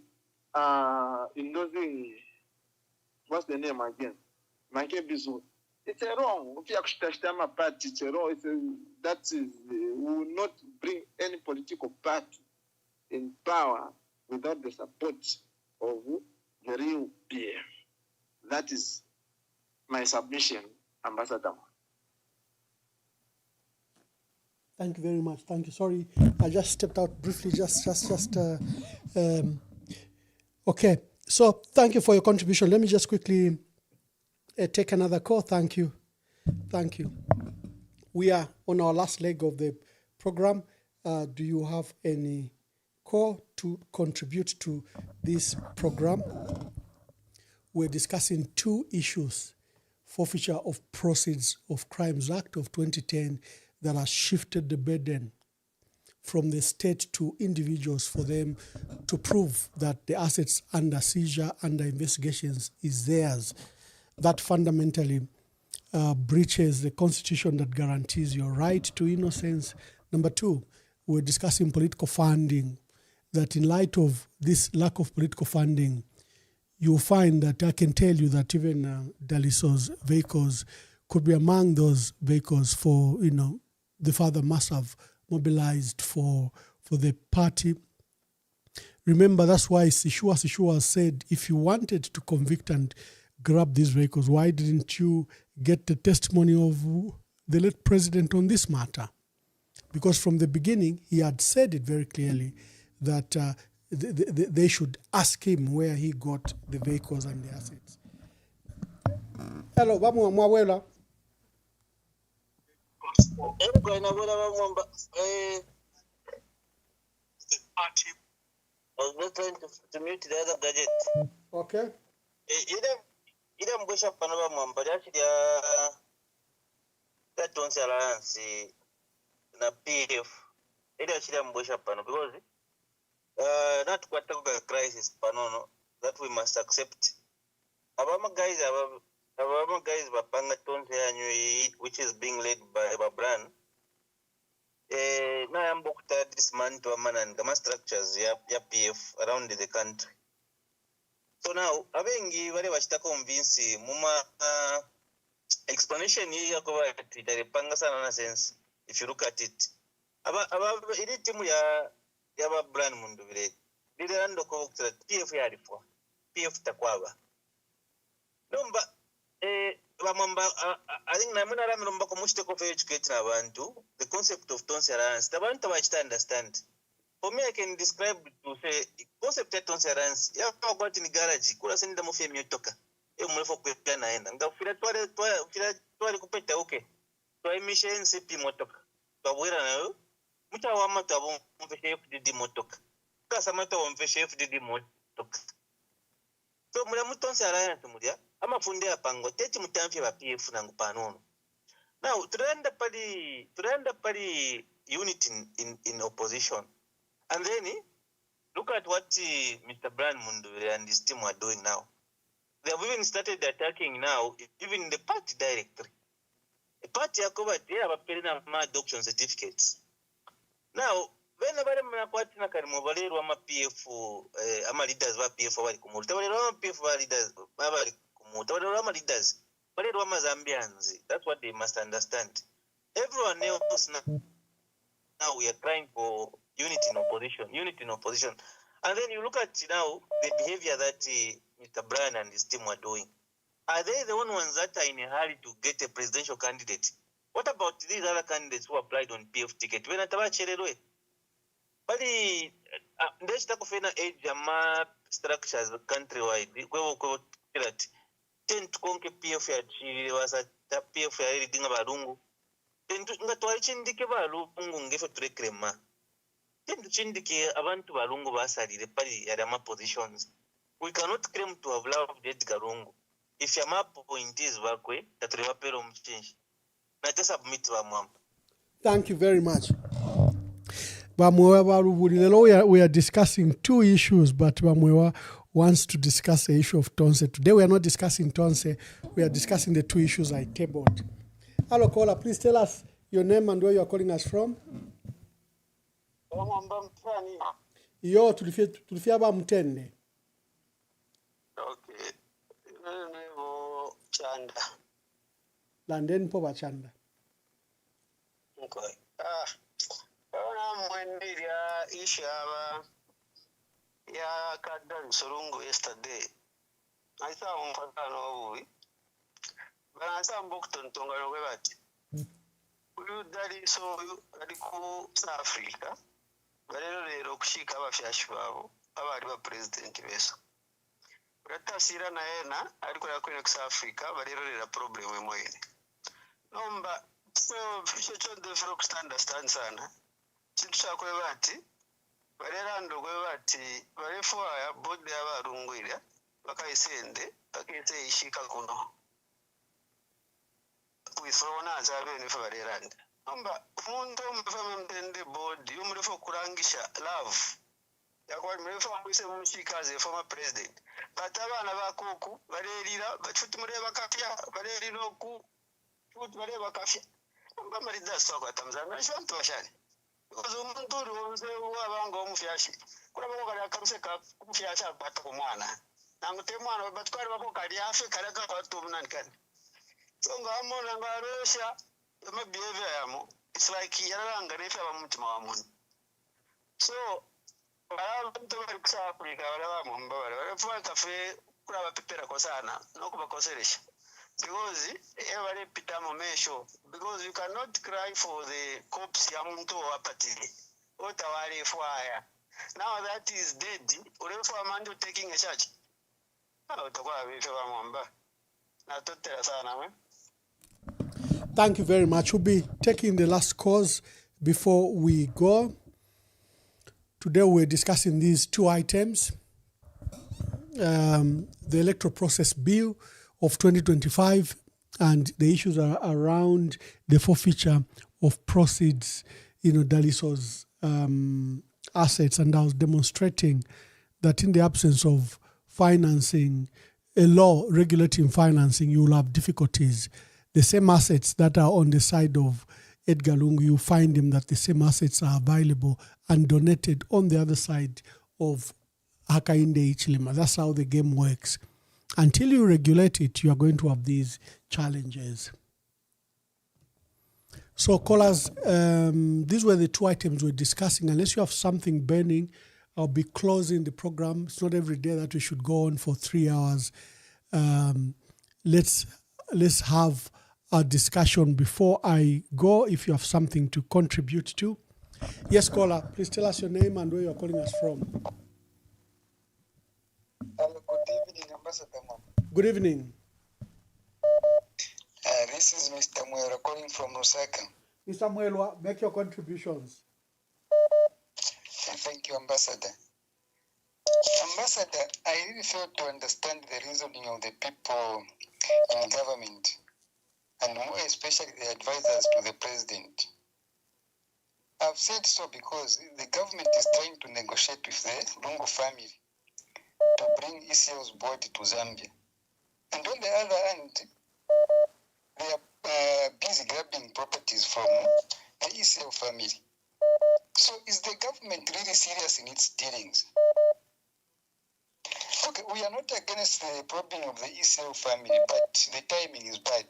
endorsing, what's the name again? Mike Bizu. It's a wrong. If you actually party, it's a wrong. That is, will not bring any political party in power without the support of the real PF. That is my submission, Ambassador. Thank you very much. Thank you. Sorry, I just stepped out briefly. Okay. So thank you for your contribution. Let me just quickly take another call. Thank you. Thank you. We are on our last leg of the program. Do you have any call to contribute to this program? We're discussing two issues: forfeiture of proceeds of Crimes Act of 2010 that has shifted the burden from the state to individuals for them to prove that the assets under seizure, under investigations, is theirs. That fundamentally breaches the Constitution that guarantees your right to innocence. Number two, we're discussing political funding, that in light of this lack of political funding, you'll find that I can tell you that even Daliso's vehicles could be among those vehicles for, the father must have mobilized for the party. Remember, that's why Sishua said, if you wanted to convict and grab these vehicles, why didn't you get the testimony of the late president on this matter? Because from the beginning, he had said it very clearly that they should ask him where he got the vehicles and the assets. Hello, Mwawela. The party. I was not trying to mute the other gadget. Okay. Ida mbusha panaba mwamba actually that don't alliance na PF. Ida actually mbusha pano because not quite a crisis panono that we must accept. Abama guys bapanga tonse anyu which is being led by Babran. Na yambokta dismantle and gama structures ya PF around the country. So now, abengi wale wachita convince muma explanation hii yako itaripanga sana na sense if you look at it. Ili timu ya Babran mundu vile. Lile rando kwa PF ya alifua. PF takwaba. Nomba I think namuna rami nomba kumushite kofa educate na abantu the concept of tolerance. Tabantu wachita understand. For me, I can describe to say concept of tolerance. Ya kwa ni garage. Kula senda mufia miyotoka. Mwelefo kwa naenda. Nga fila tuwale kupeta okay. Tuwa emisha NCP motoka. Tuwa wira na yo. Mcha wama tuwa mfeshe FDD motoka. Kasa mata wa mfeshe FDD motoka. So mwela tolerance mwela. Ama funde ya pango. Teti mutamfi wa PF na ngupanono. Now, tunaenda pali unity in opposition. And then, look at what Mr. Brian Mundure and his team are doing now. They have even started attacking now, even in the party directory. The party they have a adoption certificates. Now, when the PF, leaders of PF, leaders, Zambians, that's what they must understand. Everyone else now we are crying for unity in opposition. And then you look at now the behavior that Mr. Brian and his team are doing. Are they the only ones that are in a hurry to get a presidential candidate? What about these other candidates who applied on PF ticket? When atabachererwe. But there's takufena age structures countrywide. Tend to conquer PF ya PF ya reading about Lungu. nga twakindike balungu ngefe tulekrema chindike abantu balungu basalire pali yali positions. We cannot claim to have loved Edgar Lungu if your point is bakwe that we wapero mchinji na just submit Mwamba. Thank you very much. We are discussing two issues, but Bamwewa wants to discuss the issue of Tonse. Today we are not discussing Tonse, we are discussing the two issues I tabled. Hello, caller, please tell us your name and where you are calling us from. Yo, tulifia ba mtende. Okay. Chanda. Landen po ba Chanda. Okay. Mwendiria ishaba ya kaddan surungu yesterday. I saw mpatano obuwi. Bana sambukton tongano kwebati. Uyu dali so aliku South Africa. Balero okushika abafyashi babo abali ba president beso. Ratasira na yena aliko yakwenda ku South Africa balero problem emoyene. Nomba so cyo ndefero understand sana. Chitusha kwe bati barerando kwe bati barefwaya bode abarungwira bakayisende bakete ishika kuno kwisona azabene fa bareranda amba umuntu umfama mbende bodi umrefo kurangisha love yakwa mrefo ambise mushikaze former president batabana bakuku barerira bachuti mureba kafya barerira ku chuti bareba kafya amba marida sokwa Tanzania shantu bashani because umuntu uruze wabanga umufyashi kuraba kali akamse ka umufyasha bato kumwana nangute mwana batwari bako kali afi kale ka bato munani kani so ngamona ngarosha ma behavior yamo it's like yaranga nefa bamutima wa muntu so abantu bari ku South Africa baraba mumba bari kafe kuraba pepera ko sana no kubakoseresha because every pitamo mesho because you cannot cry for the corpse ya muntu wapatile otawale fire now that is dead urefu amando taking a charge utakuwa vipi wa Mwamba na totela sana we. Thank you very much. We'll be taking the last calls before we go. Today we're discussing these two items. The electoral process bill of 2025 and the issues are around the forfeiture of proceeds, Daliso's assets. And I was demonstrating that in the absence of financing, a law regulating financing, you will have difficulties. The same assets that are on the side of Edgar Lungu, you find them that the same assets are available and donated on the other side of Hakainde Hichilema. That's how the game works. Until you regulate it, you are going to have these challenges. So, callers, these were the two items we're discussing. Unless you have something burning, I'll be closing the program. It's not every day that we should go on for 3 hours. Let's have a discussion before I go. If you have something to contribute to, yes, caller, please tell us your name and where you are calling us from. Good evening, Ambassador. Good evening. This is Mr. Mwera calling from Lusaka. Mr. Mwelwa, make your contributions. Thank you, Ambassador. Ambassador, I really fail to understand the reasoning of the people in government, and more especially the advisors to the president. I've said so because the government is trying to negotiate with the Lungu family to bring ECL's body to Zambia. And on the other hand, they are busy grabbing properties from the ECL family. So is the government really serious in its dealings? Okay, we are not against the problem of the ECL family, but the timing is bad.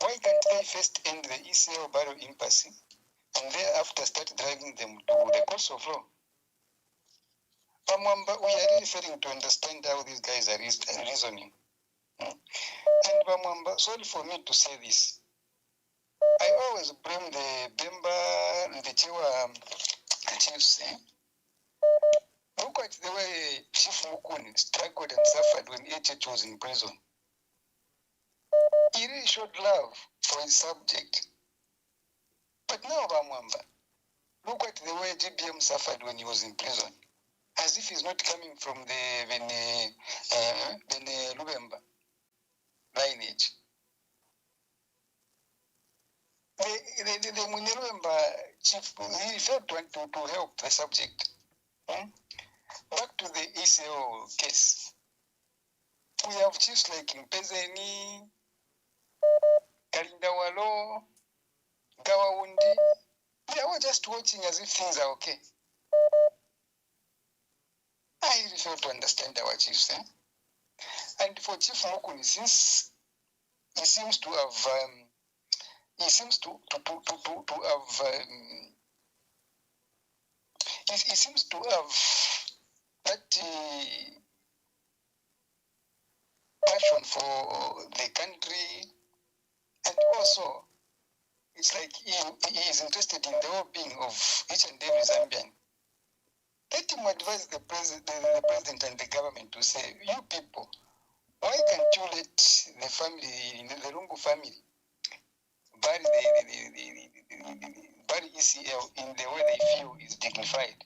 Why can't they first end the ECL barrel impasse and thereafter start dragging them to the courts of law? Bamwamba, we are really failing to understand how these guys are reasoning. And Bamwamba, sorry for me to say this. I always blame the Bemba and the Chiwa chiefs. Look at the way Chief Mukuni struggled and suffered when HH was in prison. He really showed love for his subject GBM suffered when he was in prison, as if he's not coming from the Lubemba lineage. The Munyelubemba chief, he failed to help the subject. Back to the ECO case. We have chiefs like Mpezeni, Kalindawalo, Gawaundi. They are all just watching as if things are okay. I really fail to understand our chiefs. And for Chief Mukuni, since he seems to have he seems to have that passion for the country, and also it's like he is interested in the well-being of each and every Zambian. Let him advise the president and the government to say, you people, why can't you let the family, the Lungu family, bury ECL in the way they feel is dignified?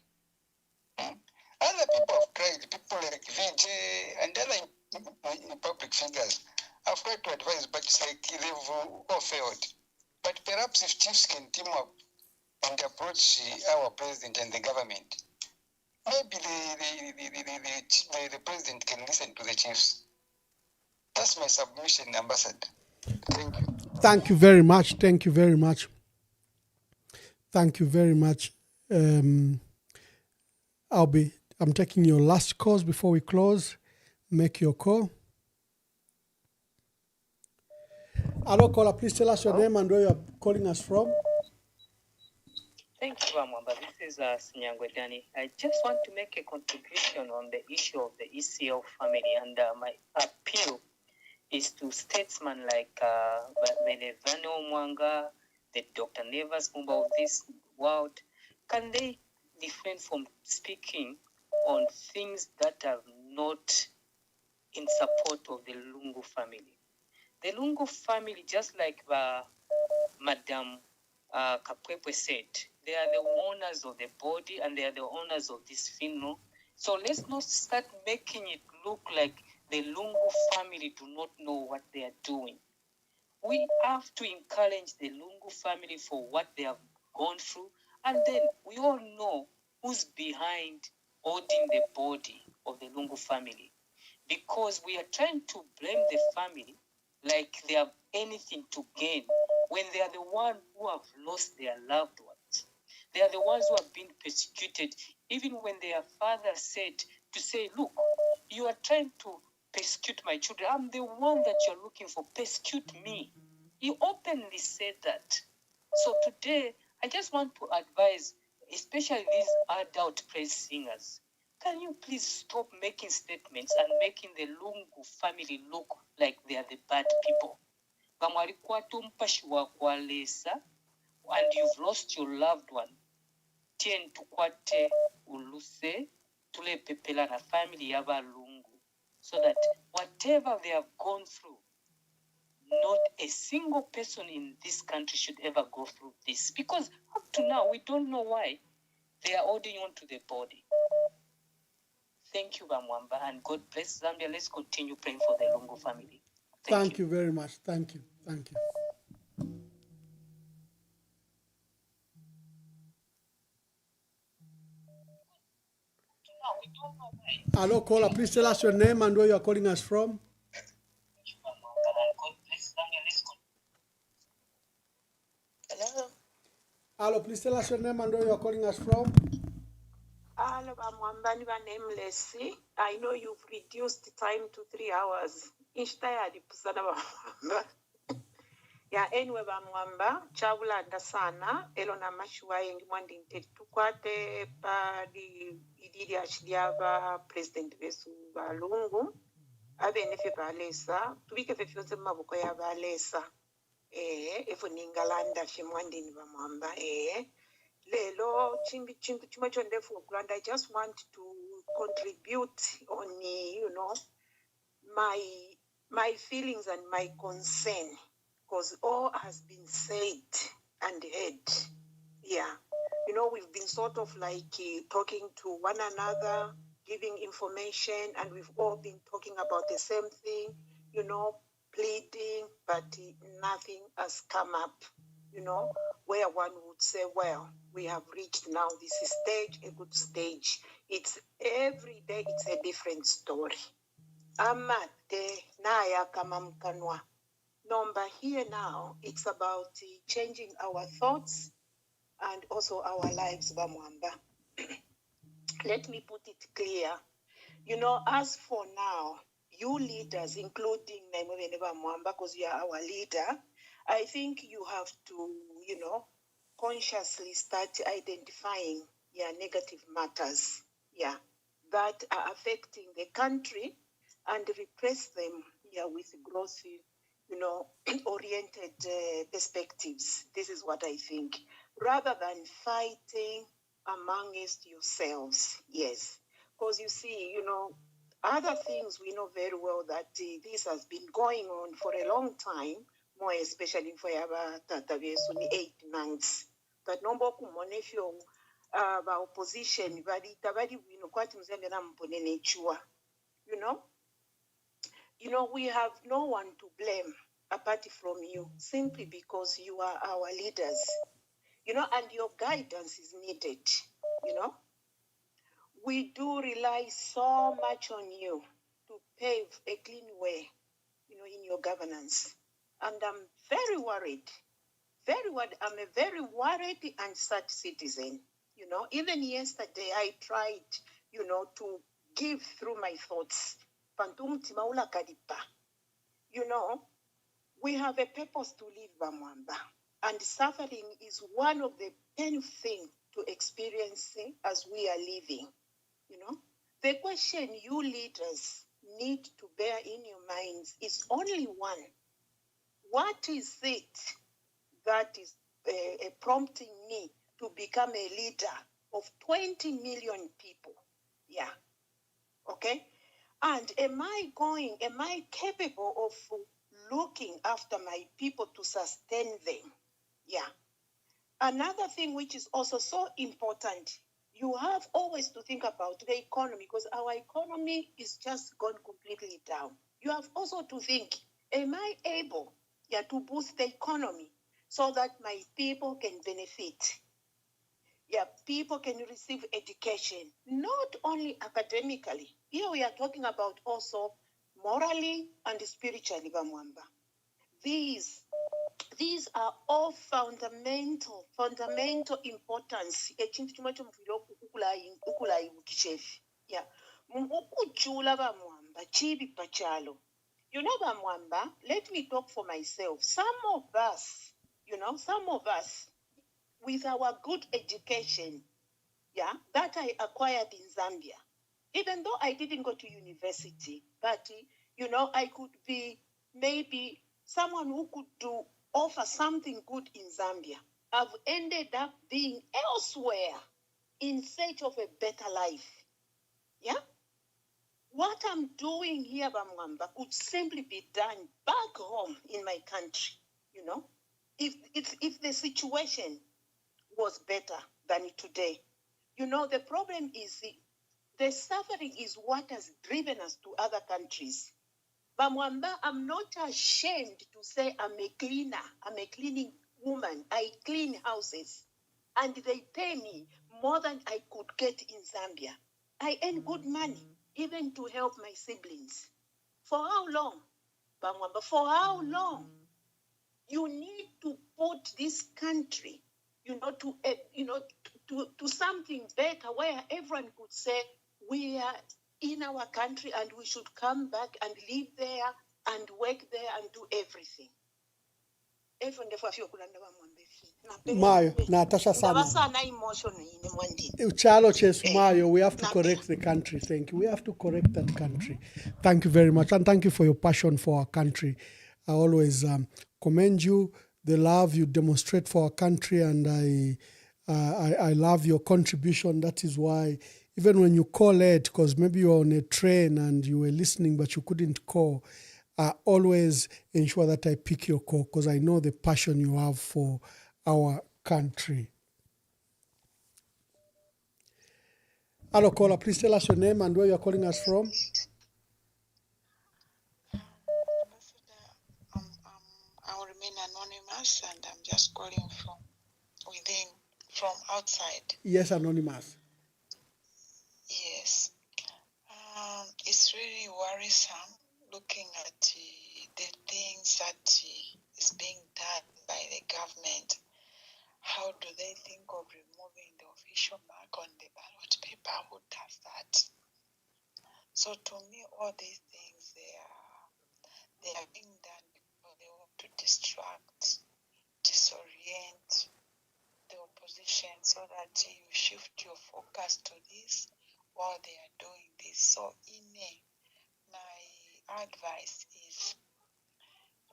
Other people have tried, people like VJ and other public figures have tried to advise, but it's like they've all failed. But perhaps if chiefs can team up and approach our president and the government, maybe the president can listen to the chiefs. That's my submission, Ambassador. Thank you. Thank you very much. Thank you very much. Thank you very much. I'm taking your last calls before we close. Make your call. Hello, caller. Please tell us your name and where you're calling us from. Thank you, Mwamba. This is Sinyangwetani. I just want to make a contribution on the issue of the ECL family, and my appeal is to statesmen like Emmanuel Mwamba, the Dr. Nevers Mumba of this world. Can they refrain from speaking on things that are not in support of the Lungu family? The Lungu family, just like Madam Kapwepwe said, they are the owners of the body and they are the owners of this funeral. So let's not start making it look like the Lungu family do not know what they are doing. We have to encourage the Lungu family for what they have gone through, and then we all know who's behind holding the body of the Lungu family, because we are trying to blame the family like they have anything to gain when they are the ones who have lost their loved ones. They are the ones who have been persecuted, even when their father said to say, look, you are trying to persecute my children. I'm the one that you're looking for. Persecute me. He openly said that. So today, I just want to advise, especially these adult praise singers, can you please stop making statements and making the Lungu family look like they are the bad people? And you've lost your loved one. Tien tukwate uluse tule pepela na family yaba Lungu, so that whatever they have gone through, not a single person in this country should ever go through this. Because up to now, we don't know why they are holding on to the body. Thank you, Mwamba, and God bless Zambia. Let's continue praying for the Lungu family. Thank you very much. Thank you. Thank you. Hello, caller. Please tell us your name and where you are calling us from. Hello. Hello, please tell us your name and where you are calling us from. Hello, Mwamba, nameless. I know you've reduced the time to 3 hours. Yeah, anyway, Mwamba, chabulanda sana, elona mashuwa yengi mwandi nteti tukwate pa di ididi ashiliaba president besu balungu, abe nefe balesa, tubike fefyoze mabuko ya balesa, efo ningalanda fe mwandi ni Mwamba, lelo chimbi chimacho ndefu okulanda. I just want to contribute on, my feelings and my concern, because all has been said and heard. Yeah. You know, we've been sort of like talking to one another, giving information, and we've all been talking about the same thing, you know, pleading, but nothing has come up, you know, where one would say, well, we have reached now this stage, a good stage. It's every day, it's a different story. Amate naya kamamkanwa. Number here now, it's about changing our thoughts and also our lives, Bamwamba. Let me put it clear. You know, as for now, you leaders, including Emmanuel Mwamba, because you are our leader, I think you have to, you know, consciously start identifying negative matters, that are affecting the country and replace them, with growth, you know, oriented perspectives. This is what I think. Rather than fighting amongst yourselves, yes. Because you see, you know, other things we know very well that this has been going on for a long time, more especially for our 8 months. That number of monefio opposition, you know, we have no one to blame apart from you, simply because you are our leaders, you know, and your guidance is needed, you know. We do rely so much on you to pave a clean way, you know, in your governance. And I'm very worried, I'm a very worried and sad citizen. You know, even yesterday I tried, you know, to give through my thoughts. You know, we have a purpose to live, Bamwamba. And suffering is one of the painful things to experience as we are living. You know, the question you leaders need to bear in your minds is only one. What is it that is prompting me to become a leader of 20 million people? Yeah. Okay. And am I capable of looking after my people to sustain them? Yeah. Another thing which is also so important, you have always to think about the economy, because our economy is just gone completely down. You have also to think, am I able to boost the economy so that my people can benefit? Yeah, people can receive education, not only academically. Here we are talking about also morally and spiritually, Bamwamba. These are all fundamental importance. Yeah. You know, Bamwamba, let me talk for myself. Some of us, with our good education, that I acquired in Zambia, even though I didn't go to university, but, you know, I could be maybe someone who could offer something good in Zambia. I've ended up being elsewhere in search of a better life. Yeah? What I'm doing here, Bamwamba, could simply be done back home in my country, you know? If the situation was better than today. You know, the problem is the suffering is what has driven us to other countries. Bamwamba, I'm not ashamed to say I'm a cleaner. I'm a cleaning woman. I clean houses. And they pay me more than I could get in Zambia. I earn good money, even to help my siblings. For how long, Bamwamba? For how long? You need to put this country, to something better where everyone could say we are in our country and we should come back and live there and work there and do everything. Mayo, Natasha Sana. Uchalo Chesumayo, we have to correct the country. Thank you. We have to correct that country. Thank you very much. And thank you for your passion for our country. I always commend you, the love you demonstrate for our country, and I love your contribution. That is why, even when you call late, because maybe you were on a train and you were listening but you couldn't call, I always ensure that I pick your call because I know the passion you have for our country. Hello, caller. Please tell us your name and where you are calling us from. I will remain anonymous, and I'm just calling from outside. Yes, anonymous. Yes. It's really worrisome looking at the things that is being done by the government. How do they think of removing the official mark on the ballot paper? Who does that? So to me, all these things, they are being done because they want to distract, disorient the opposition so that you shift your focus to this while they are doing this. So my advice is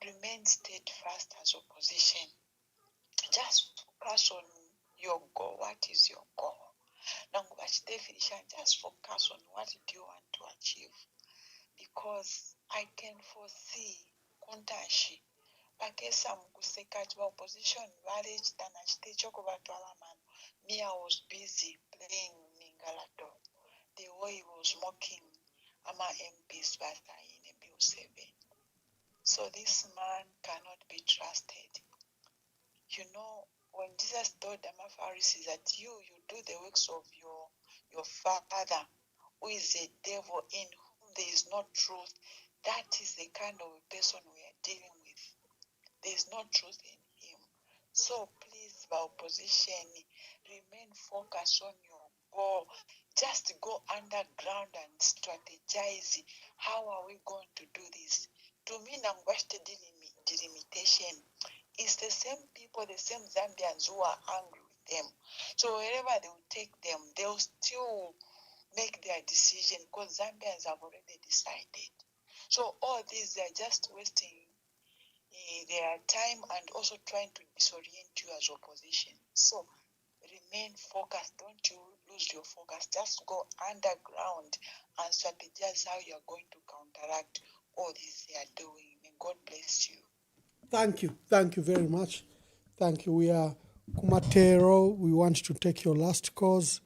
remain steadfast as opposition. Just focus on your goal. What is your goal? Now, definition, just focus on what do you want to achieve. Because I can foresee Kuntashi, Bakesa Mukuseka, opposition, village, Tanashite, Chokobatwalaman. Me, I was busy playing Ningalato. The way he was mocking Ama MPs in a Bill 7. So this man cannot be trusted. You know, when Jesus told the Pharisees that you do the works of your father, who is a devil in whom there is no truth, that is the kind of a person we are dealing with. There is no truth in him. So please, by opposition, remain focused on your goal. Just go underground and strategize. How are we going to do this? To me, Nangwashte delimitation is the same people, the same Zambians who are angry with them. So wherever they will take them, they will still make their decision because Zambians have already decided. So all these, they are just wasting their time and also trying to disorient you as opposition. So remain focused. Don't you lose your focus. Just go underground and strategize how you are going to counteract all this they are doing. May God bless you. Thank you. Thank you very much. Thank you. We are Kumatero. We want to take your last calls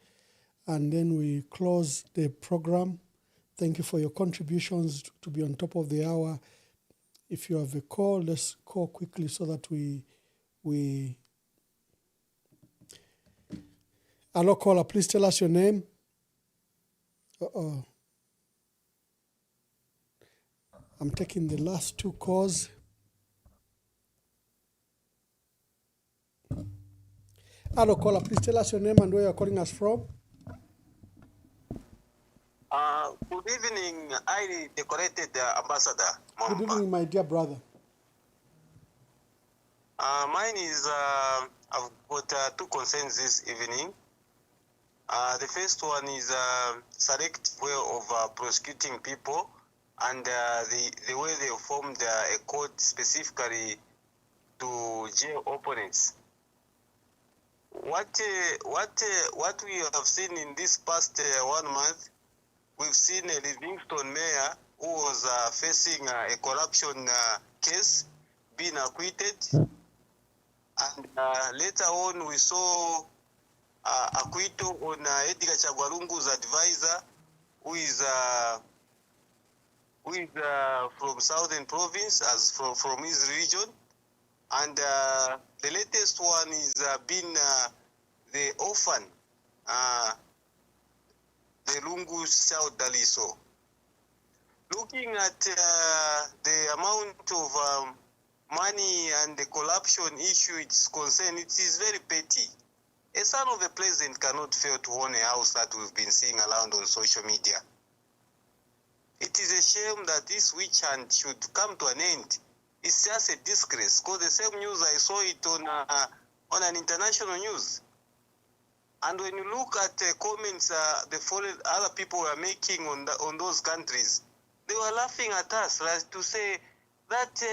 and then we close the program. Thank you for your contributions to be on top of the hour. If you have a call, let's call quickly so that we Hello, caller. Please tell us your name. I'm taking the last two calls. Hello, caller. Please tell us your name and where you're calling us from. Good evening, highly decorated Ambassador Mwamba. Good evening, my dear brother. Mine is, I've got two concerns this evening. The first one is selective way of prosecuting people and the way they formed a court specifically to jail opponents. What we have seen in this past 1 month, we've seen a Livingston mayor who was facing a corruption case being acquitted. And later on, we saw acquittal on Edgar Chagwalungu's advisor, who is from Southern Province, as from his region. And the latest one is being the orphan, the Lungu South Daliso. Looking at the amount of money and the corruption issue it is concerned, it is very petty. A son of a president cannot fail to own a house that we've been seeing around on social media. It is a shame that this witch hunt should come to an end. It's just a disgrace, because the same news, I saw it on an international news. And when you look at the comments the foreign other people were making on those countries, they were laughing at us, like to say that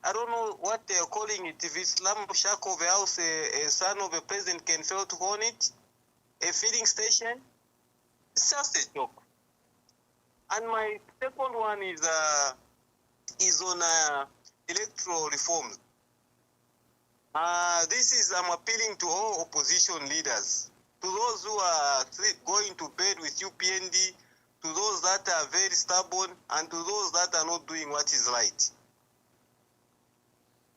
I don't know what they are calling it. If it's lamb shack of a house, a son of a president can fail to own it, a feeding station. It's just a joke. And my second one is on electoral reforms. I'm appealing to all opposition leaders. to those who are going to bed with UPND, to those that are very stubborn, and to those that are not doing what is right.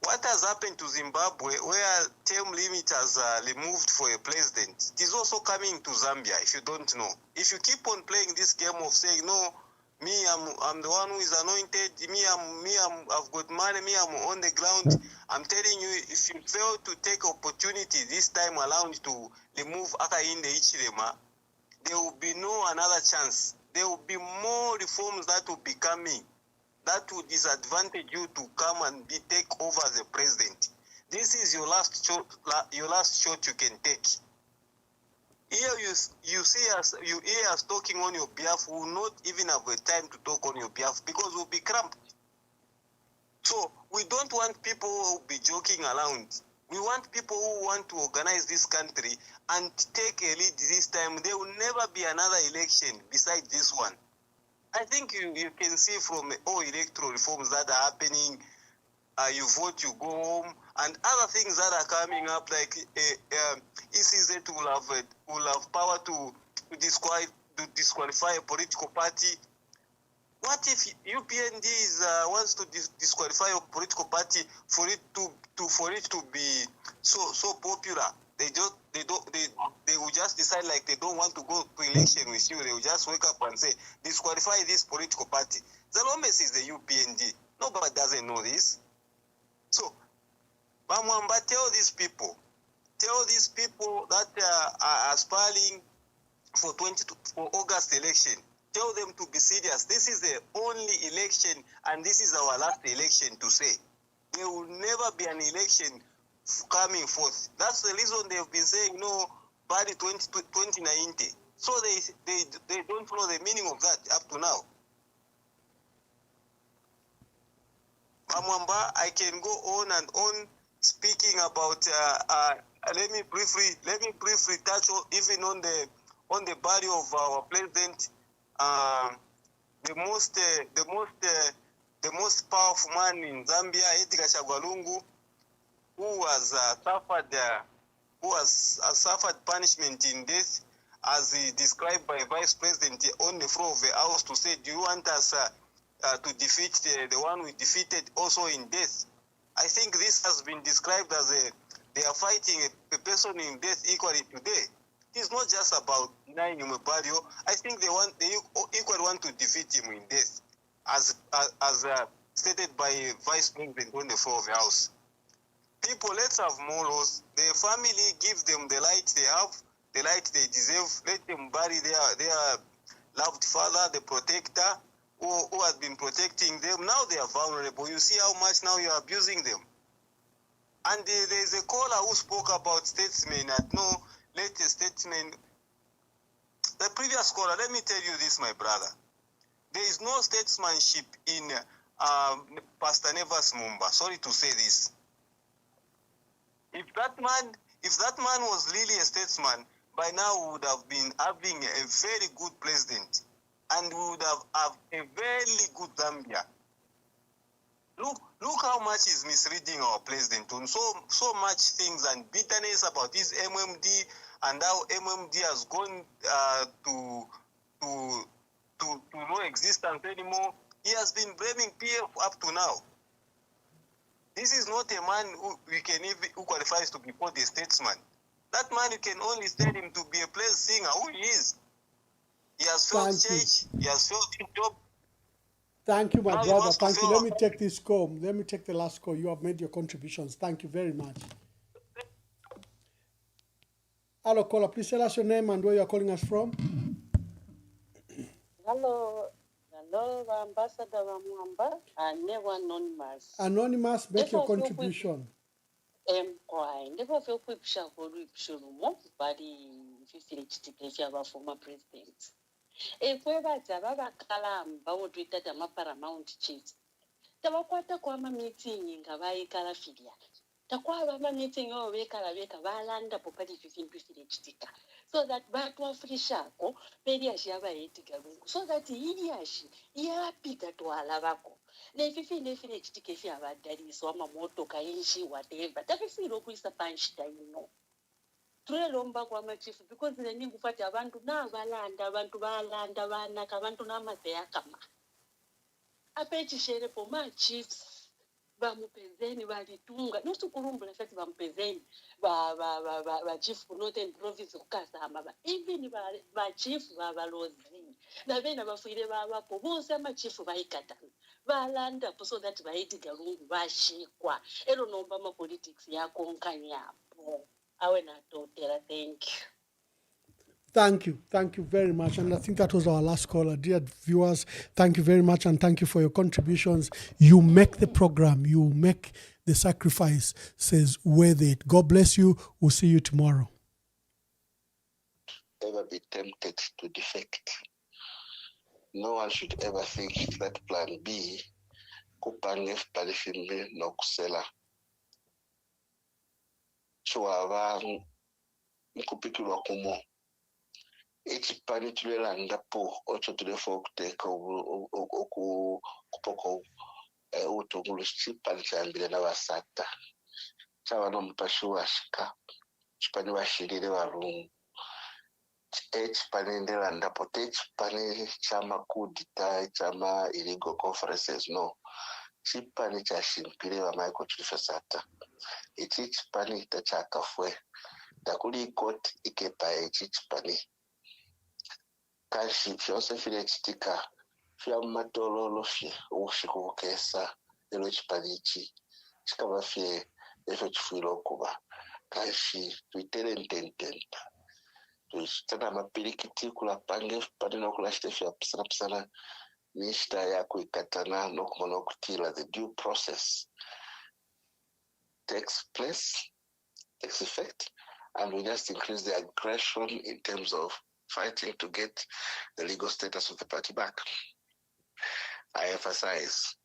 What has happened to Zimbabwe, where term limit has removed for a president, it is also coming to Zambia, if you don't know. If you keep on playing this game of saying, no, me, I'm the one who is anointed, I've got money, I'm on the ground, I'm telling you, if you fail to take opportunity this time around to remove Akainde Ichirema, there will be no another chance. There will be more reforms that will be coming that will disadvantage you to come and take over as a president. This is your last shot you can take. Here you hear us talking on your behalf. We will not even have a time to talk on your behalf because we'll be cramped. So we don't want people who will be joking around. We want people who want to organize this country and take a lead this time. There will never be another election besides this one. I think you can see from all electoral reforms that are happening, you vote, you go home, and other things that are coming up, like ECZ will have power to disqualify a political party. What if UPND wants to disqualify a political party for it to be so popular? They will just decide like they don't want to go to election with you. They will just wake up and say, disqualify this political party. Zalomes is the UPND. Nobody doesn't know this. So, Mwamba, tell these people that are aspiring for August election, tell them to be serious. This is the only election, and this is our last election to say. There will never be an election coming forth. That's the reason they have been saying no, by 2090. So they don't know the meaning of that up to now. Mwamba, I can go on and on speaking about. Let me briefly touch even on the body of our president, the most powerful man in Zambia, Edgar Chagwalungu, who has suffered punishment in death, as described by Vice President on the floor of the House, to say, do you want us to defeat the one we defeated also in death? I think this has been described as they are fighting a person in death equally today. It's not just about denying him a burial. I think they equally want to defeat him in death, as stated by Vice President on the floor of the House. People, let's have morals. Their family gives them the light they have, the light they deserve. Let them bury their loved father, the protector, who has been protecting them. Now they are vulnerable. You see how much now you are abusing them. And there is a caller who spoke about statesmen and no, let a statesman. The previous caller, let me tell you this, my brother. There is no statesmanship in Pastor Nevas Mumba. Sorry to say this. If that man was really a statesman, by now we would have been having a very good president, and we would have a very good Zambia. Look how much is misleading our president on so much things and bitterness about his MMD, and how MMD has gone to no existence anymore. He has been blaming PF up to now. This is not a man who qualifies to be called a statesman. That man, you can only send him to be a praise singer, who he is. He has failed church, he has failed his job. Thank you, my brother. Thank you. Let me take this call. Let me take the last call. You have made your contributions. Thank you very much. Hello, caller. Please tell us your name and where you are calling us from. Hello, Ambassador Mwamba, and never anonymous. Anonymous, make your contribution. Never feel quick for more, but the former president. Ekwebadza vavakalamba votoita maparamount chiefs tavakwata kwama meeting nga vaikalafirya takwava mameeting avo veka valanda popati zvichiitika so that vatwafurishako periyashi yavaedgar lungu so that iriyashi yapika twala vako nefifinefine chitika ifi havadhariswa mamotoka inji whatever tafifiro kuisa panshita ino tulelomba kwa machifu because neni kufata abantu n'abalanda abantu balanda banaka abantu n'amazeya kama apechishere po machiefs bamupezeni balitunga nosukulumbula sati bamupezeni ba chief kunote province kukasamba ba even ba chief babalozi nabena bafuire babapo bose ama chief bayikatana balanda so that bayidiga lungu bashikwa ero nomba ma politics yakonkanyapo awe na totera. Thank you. Thank you very much. And I think that was our last caller. Dear viewers, thank you very much and thank you for your contributions. You make the program, you make the sacrifice, says worth it. God bless you. We'll see you tomorrow. Ever be tempted to defect. No one should ever think that plan B kupangef palifimbe no kusela. Chwava nkupikirwa kumo. Ekipani tulelanda po ocho tulefo okuteka kupoko utungulu chipani chambile na wasata chawa no mpashi washika chipani washirire warungu echipani ndelanda po techipani chama kudita chama illegal conferences no chipani cha shimpile wa Michael Chifesata ichi chipani tachakafwe takuli court ikepa ichi chipani kashi fyose file chitika fya matololo fye ushikukesa elo chipanichi chikaba fye efo chifuilo kuba kashi tuitere ntententa tuitana mapirikiti kula pange padino kula fya pisana nishita ya kuikatana no kumono kutila. The due process takes effect, and we just increase the aggression in terms of fighting to get the legal status of the party back. I emphasize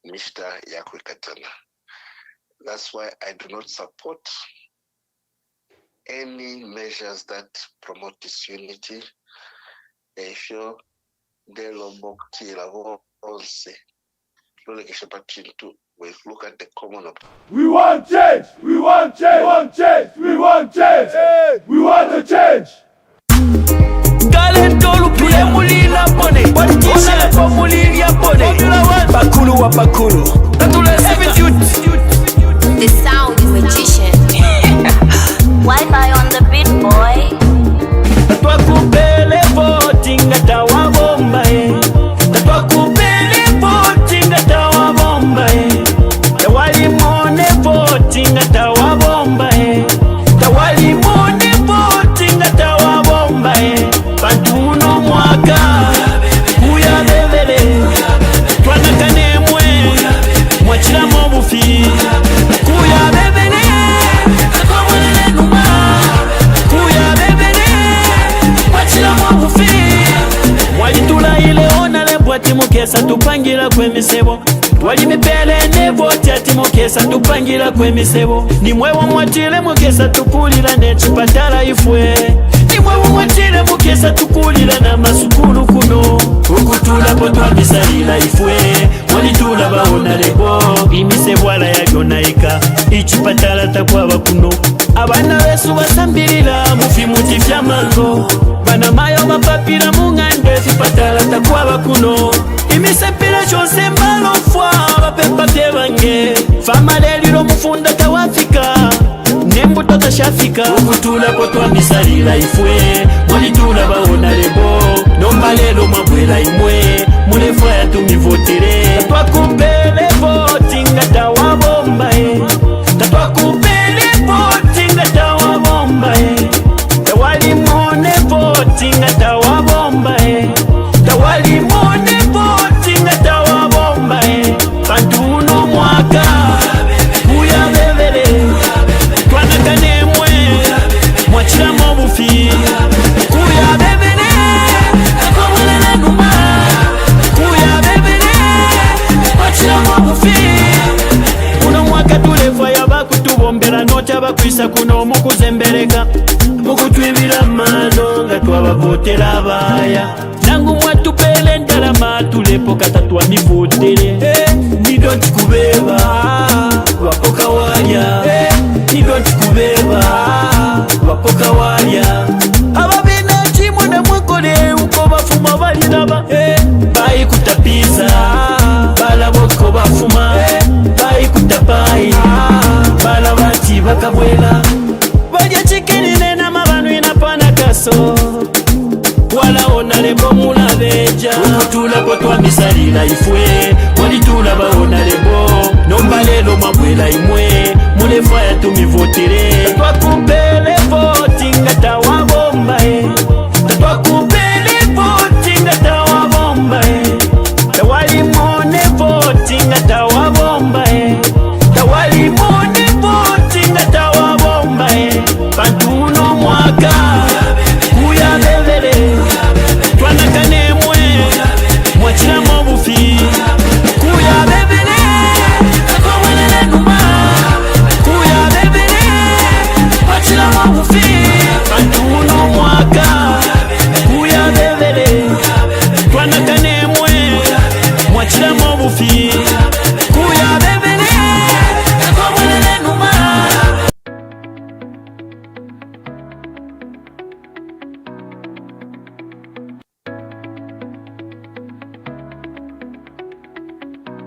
Mr. Yakwe Katana. That's why I do not support any measures that promote disunity. If you look at the common. We want change! We want change! We want change! We want change! Hey. We want a change! The sound magician. Wi-Fi on the beat, boy. Mukesa tupangira kwemisebo wali mipele nevoti ati mukesa tupangira kwemisebo nimwewo mwatile mukesa tukulira nechipatala ifwe nimwewo mwatile mukesa tukulira na masukulu kuno ukutula potwamisalila ifwe mwalitula baona lebo imisebo ala yagonaika ichipatala takwaba kuno abana besu basambilira mufimuti vyamango bana mayo mapapira mungande chipatala takwaba kuno imisepira chose malofwa bapepa byebange famaleliro mufunda tawafika nembuto tashafika ukutula potwamisalila ifwe mwalitula baona lebo nombalelo mabwela imwe mulefwa yatumivotere twakupele voti ngatawa bombae tatwakupele voti ngatawa bombae tawalimone voti ngatawa bombae tawalimone voti ngatawa bombae pantuno mwaka uya bebele twanakanemwe mwachiramo bufi kuya bebele akomwelele numa kuya bebele mwachiramo bufi uno mwaka tulefa yabakutubombera nota bakwisa kuno mukuzembereka mukutwibira mano nga twabavotera abaya nangu mwatupele ndalama tulepo kata twamivotere nidonti kubeba wakoka wanya nidonti kubeba bakabwela balya chikini na mabanu inapana kaso wala onale bomula beja ukutula kwa twa misalila ifwe walitula baona lebo nomba lelo mabwela imwe mulefa ya tumivotire